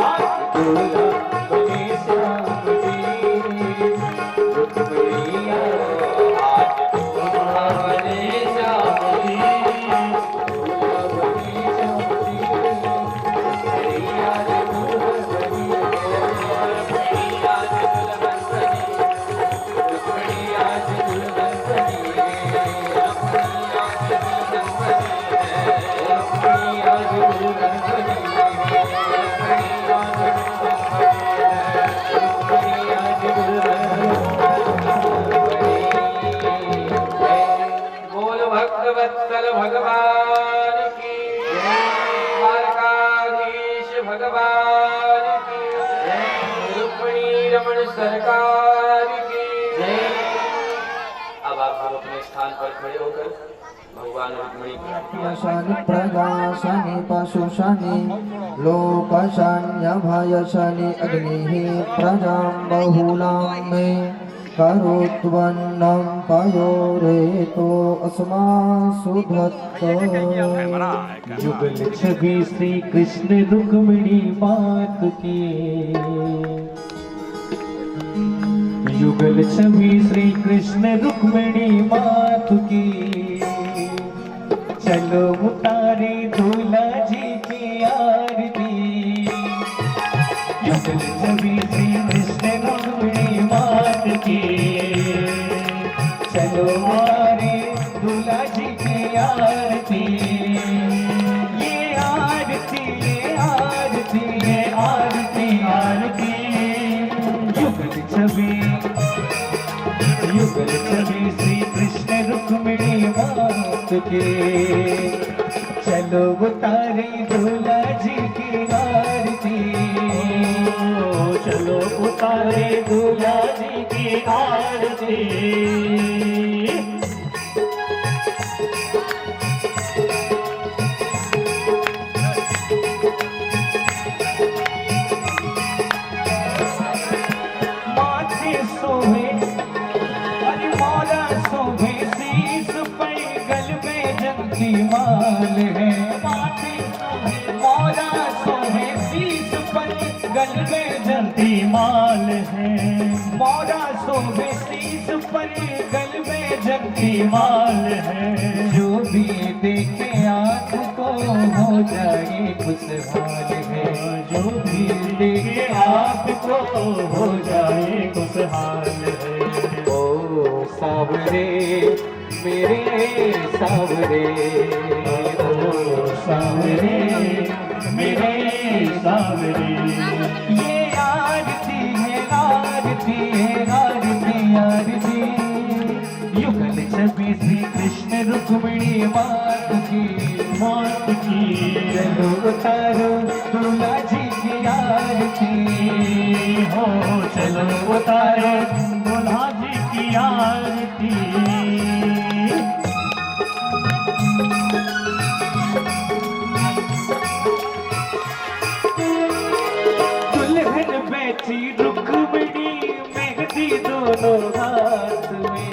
आज दूल्हा बनी श्याम जी, रुक्मिणी आज दूल्हा बने श्याम जी, दूल्हा बनी श्याम जी, रुक्मिणी आज दुल्हन बनी है, रुक्मिणी आज दुल्हन बनी, रुक्मिणी आज दुल्हन बनी है, रुक्मिणी आज दुल्हन बनी है, रुक्मिणी आज दुल्हन बनी है, रुक्मिणी आज दुल्हन बनी है। रुक्मिणी आज दुल्हन बोल भक्तवत्सल भगवान की, द्वारकाधीश भगवान की, रुक्मिणी रमण सरकार की। अब आप सब अपने स्थान पर खड़े होकर भगवान रुक्मिणी की यशानि प्रदाशानि पशुशानि लोकशान्यभयशानि अग्निः प्रजां बहुलां मे करोत्वन्नं पयोरेतो अस्मासु धत्तो। युगल छवि श्री कृष्ण रुक्मिणी मात की, युगल छवि श्री कृष्ण रुक्मिणी मात की, चलो उतारे दूल्हा जी की आरती, युगल छवि श्री कृष्ण रुक्मिणी मात की, चलो उतारे दूल्हा जी की आरती, ये आरती, ये आरती, ये आरती, आरती, युगल छवि, युगल छवि श्री कृष्ण रुक्मिणी मात के। चलो उतारे दूल्हा जी की आरती, चलो उतारे दूल्हा जी की आरती। माथे सोहे अरे मौला सोहे शीस पर गल में जंती माल है। माथे सोहे मौला सोहे शीस पर गल में जंती माल है। मौला सोहे शीस पर गल में जंती माल है। जो भी देखे आँख को हो जाए खुशहाल है। जो भी देखे आँख को हो जाए खुशहाल है। ओ सावरे मेरे सावरे, ओ सावरे मेरे सावरे। ये आरती है आरती है आरती आरती। युगल छवि श्री कृष्ण रुक्मिणी मात की मात की। चलो उतारो दूल्हा जी की आरती हो। चलो उतारो दूल्हा जी की आरती। दुल्हन बैठी रुक्मिणी मेहंदी दोनों हाथ में।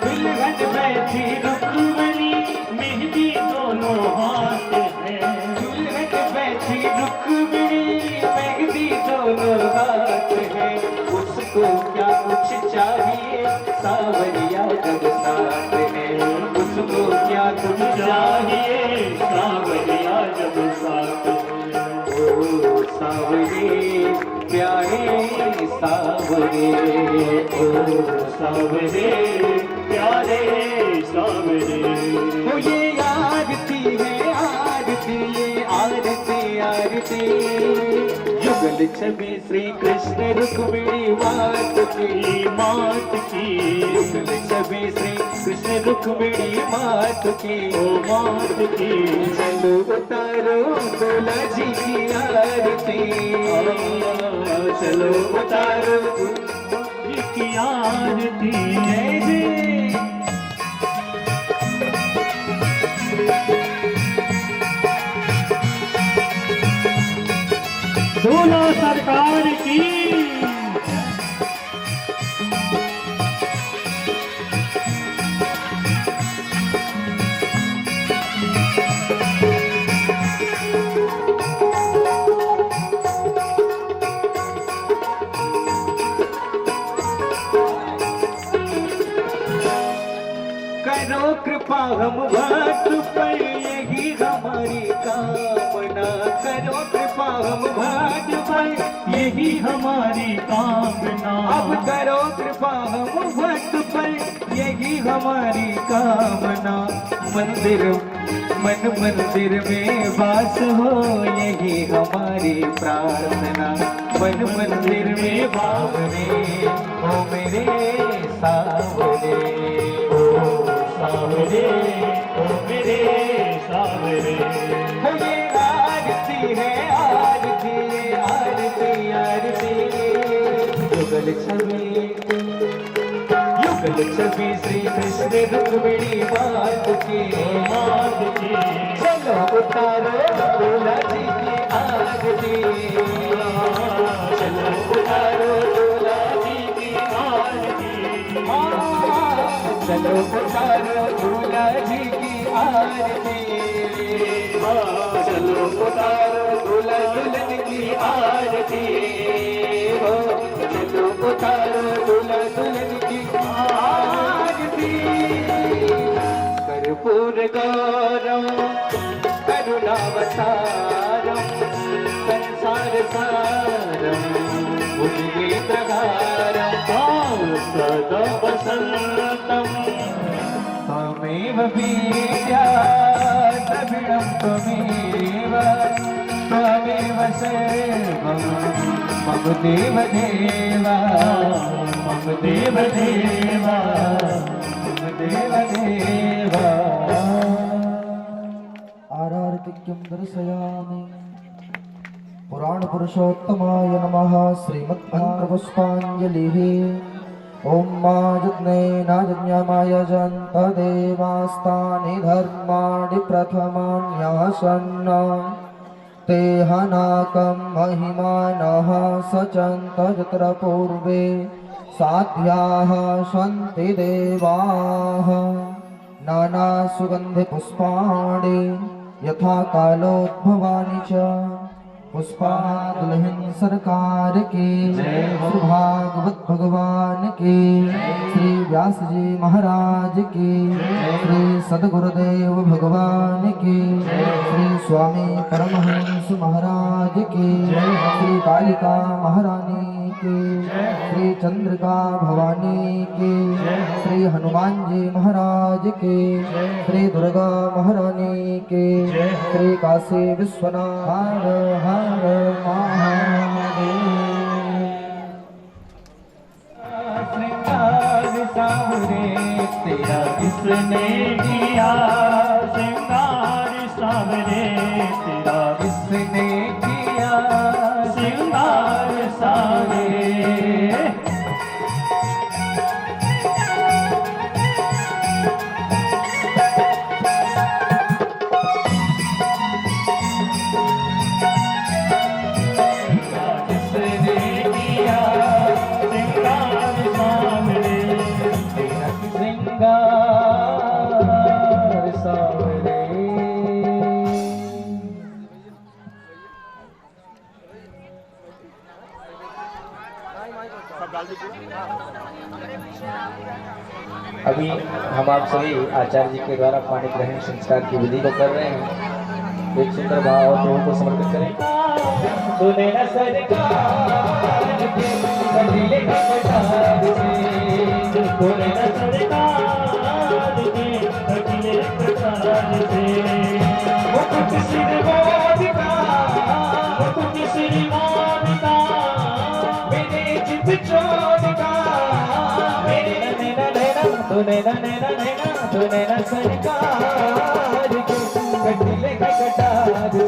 दुल्हन बैठी रुक्मिणी मेहंदी दोनों हाथ में। दुल्हन बैठी रुक्मिणी मेहंदी दोनों हाथ है। उसको क्या कुछ चाहिए सावरिया जब साथ है। उसको क्या कुछ चाहिए सावरिया जब साथ है। ओ सावरे प्यारे सावरे, ओ सावरे प्यारे सावरे। ओ ये आरती है आरती ये आरती आरती। युगल छवि श्री कृष्ण रुक्मिणी मात की मात की। युगल छवि श्री कृष्ण रुक्मिणी मात की ओ मात की। चलो उतारो दूल्हा जी की आरती, चलो उतारो दूल्हा जी की आरती। जय जय दूल्हा सरकार की। करो कृपा हम भक्त पर यही हमारी कामना। करो कृपा हम भक्त पर यही हमारी कामना। अब करो कृपा हम भक्त पर यही हमारी कामना। मंदिर मन मंदिर में वास हो यही हमारी प्रार्थना। मन मंदिर में भावने हो मेरे सावरे, सावरे ओ मेरे सावरे। हो ये आरती है आरती आरती आरती। युगल छवि श्री कृष्ण रुक्मिणी मात की मात की। चलो उतारो दूल्हा जी की आरती, चलो उतारो दूल्हा जी की आरती। चलो उतारो दूल्हा जी की आरती। चलो उतारो दूल्हा दुल्हन की आरती। चलो उतारो दूल्हा दुल्हन की आरती। कर्पूर गौरम करुणावतारम संसार सारम भुजगेन्द्रहारम। सदा वसन्तम त्वमेव विद्या द्रविणं त्वमेव। त्वमेव सर्वं मम देव देवा, मम देव देवा, मम देवदेव आरार्तिक्यं दर्शयामि। पुराण पुरुषोत्तमाय नमः। श्रीमद्मन्त्रपुष्पाञ्जलिः। ॐ मा यज्ञेनायज्ञमयजन्त देवास्तानि धर्माणि प्रथमान्यासन्न ते हनाकं महिमानः सचन्त यत्र पूर्वे साध्याः सन्ति देवाः नानासुगन्धिपुष्पाणि यथा कालोद्भवानि च। पुष्पादुल्हन सरकार की श्री भागवत भगवान की श्री व्यास जी महाराज की श्री सदगुरुदेव भगवान की श्री स्वामी परमहंस महाराज की श्री कालिका महारानी की श्री चंद्रिका भवानी की श्री हनुमान जी महाराज की श्री दुर्गा महारानी की श्री काशी विश्वनाथ हर महादेव। श्रृंगार सावरे तेरा किसने किया श्रृंगार सावरे तेरा किसने किया श्रृंगार सावरे। अभी हम आप सभी आचार्य जी के द्वारा पानी ग्रहण संस्कार की विधि को कर रहे हैं। एक सुंदर भाव और प्रभु को समर्पित करें। सुने न सरकार के कटिले कटार से सुने न सरकार के कटिले कटार से मुकुट सिर मोदिका मुकुट सिर मोदिका मेरे चित चोदिका मेरे नैना नैना सुने न नैना नैना सुने न सरकार के कटिले कटार से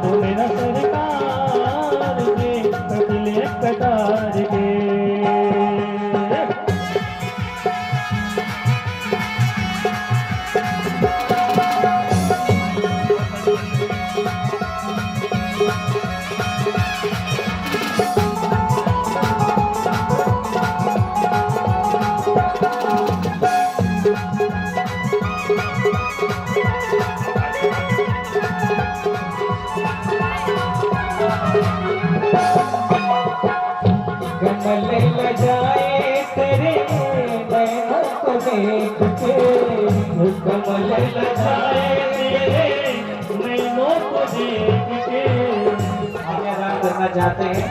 सुने न सरकार के कटिले कटार के। कमल लजाए तेरे नैनों को देख के कमल लजाए तेरे नैनों को देख के। हम आराम करना चाहते हैं,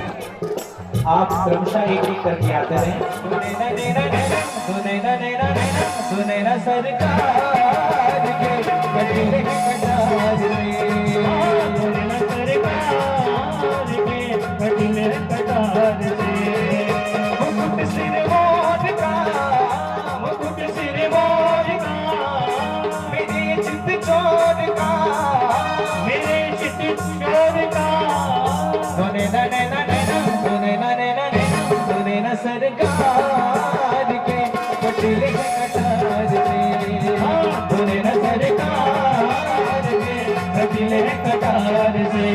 आप क्रमशः एक एक करके आते रहें। सुने न नैना नैना सुने न नैना नैना सुने न सरकार के कटिले कटार से सुने न सरकार के कटिले कटार से। मुकुट सिर मोदिका मुकुट सिर मोदिका मेरे चित चोदिका मेरे चित चोदिका। सुने न नैना नैना सुने न नैना नैना सुने न सरकार के कटिले कटार से सुने न सरकार के कटिले कटार से।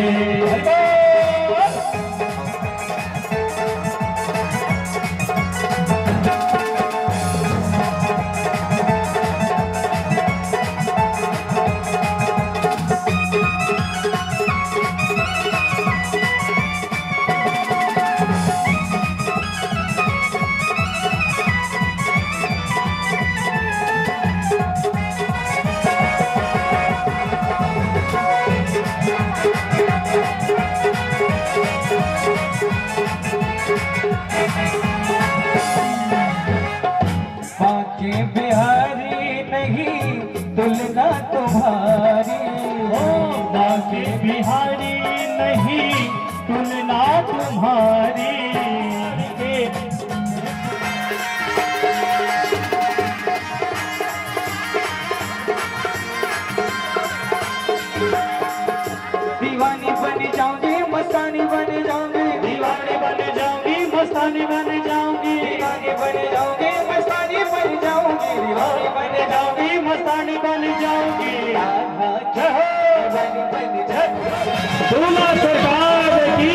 बाके बिहारी नहीं तुलना तुम्हारी हो बाके बिहारी नहीं तुलना तुम्हारी। मस्तानी बन जाऊंगी, दीवानी बन जाऊंगी, मस्तानी बन जाऊंगी, दीवानी बन जाऊंगी, मस्तानी बन जाऊंगी, दीवानी बन जाऊंगी, मस्तानी बन जाऊंगी। राधा की दीवानी बन जाऊंगी। दूल्हा सरकार की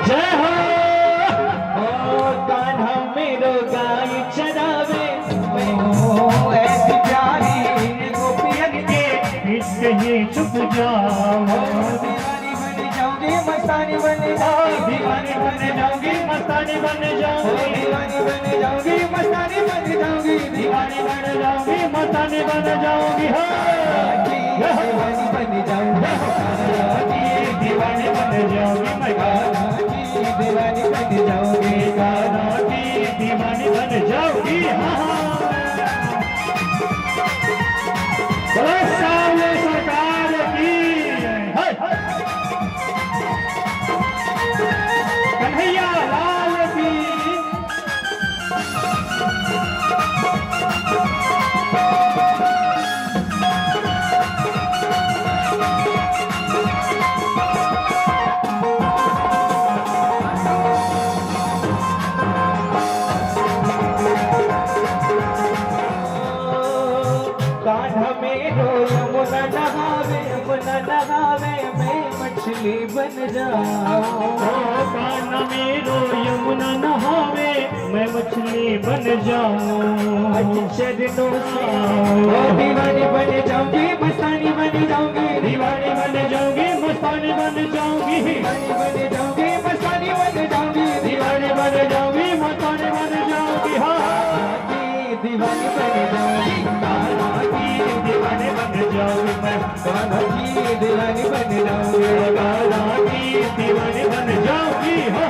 जय हो। ओ कान्हा मेरो गाय चरावे, ऐसी प्यारी गोपियन के इश्क ही चुप जाओ, दीवानी बन जाऊंगी, मस्तानी बन जाऊंगी, दीवानी बन जाऊंगी, मस्तानी बन जाऊंगी, दीवानी बन जाऊंगी, मस्तानी बन जाऊंगी, दीवानी बन जाऊंगी, मस्तानी बन जाऊंगी। हो दीवानी बन जाऊंगी, दीवानी बन जाऊंगी, मैं गाना दीवानी बन जाऊंगी, गाना की दीवानी बन जाऊंगी। हाँ बोलो सामने सरकार की है। कन्हैया लाल की कान्हा मेरो यमुना नहावे, यमुना नहावे, मैं मछली बन जाऊं। कान्हा मेरो यमुना नहावे, मैं मछली बन जाऊं। चरणों से ओ दीवानी बन जाऊंगी, मस्तानी बन जाऊंगी, दीवानी बन जाऊंगी, मस्तानी बन जाऊंगी, दीवानी बन जाऊंगी, मस्तानी बन जाऊंगी, दीवानी बन जाऊंगी, मस्तानी बन जाऊंगी। हाँ दीवानी बन जाऊंगी, कान्हा की दीवानी बन जाऊंगी, मैं कान्हा की दीवानी बन जाऊंगी, कान्हा की दीवानी बन जाऊंगी। हाँ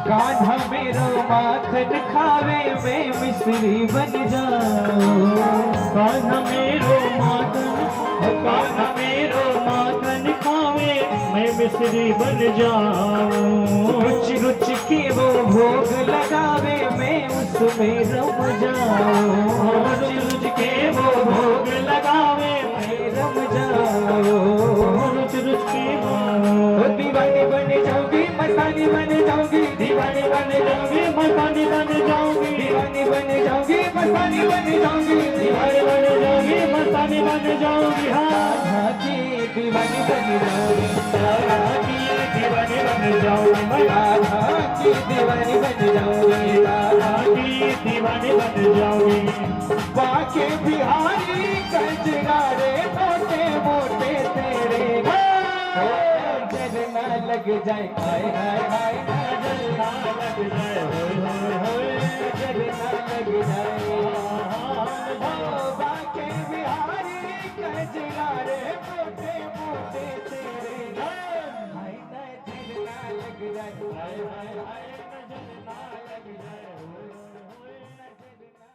कान्हा मेरो माखन खावे, मैं मिश्री बन जाऊं। कान्हा मेरो माखन, कान्हा मेरो माखन खावे, मैं मिश्री बन जाऊं। रुचि रुचि के वो भोग लगावे, मैं उसमें रम जाऊं। रुचि रुचि के वो भोग लगावे, मैं रम जाऊं। रुचि रुचि के वो दीवानी बन जाऊंगी, मस्तानी बन जाऊंगी, दीवानी बन जाऊंगी, मस्तानी बन जाऊंगी, दीवानी बन जाऊंगी, मस्तानी बन जाऊंगी, दीवानी बन जाऊंगी, मस्तानी बन जाऊंगी। हाँ राधा की दीवानी बन जाऊंगी, कान्हा की दीवानी बन जाऊंगी, मैं राधा की दीवानी बन जाऊंगी, कान्हा की दीवानी बन जाऊंगी। बाके बिहारी कंजरारे मोटे मोटे तेरे नजर ना लग जाए, हाय हाय हाय, नजर ना लग जाए, नजर ना लग जाए। बाके बिहारी कंजरारे मोटे मोटे तेरे हाय नजर ना लग जाए, हाय हाय हाय।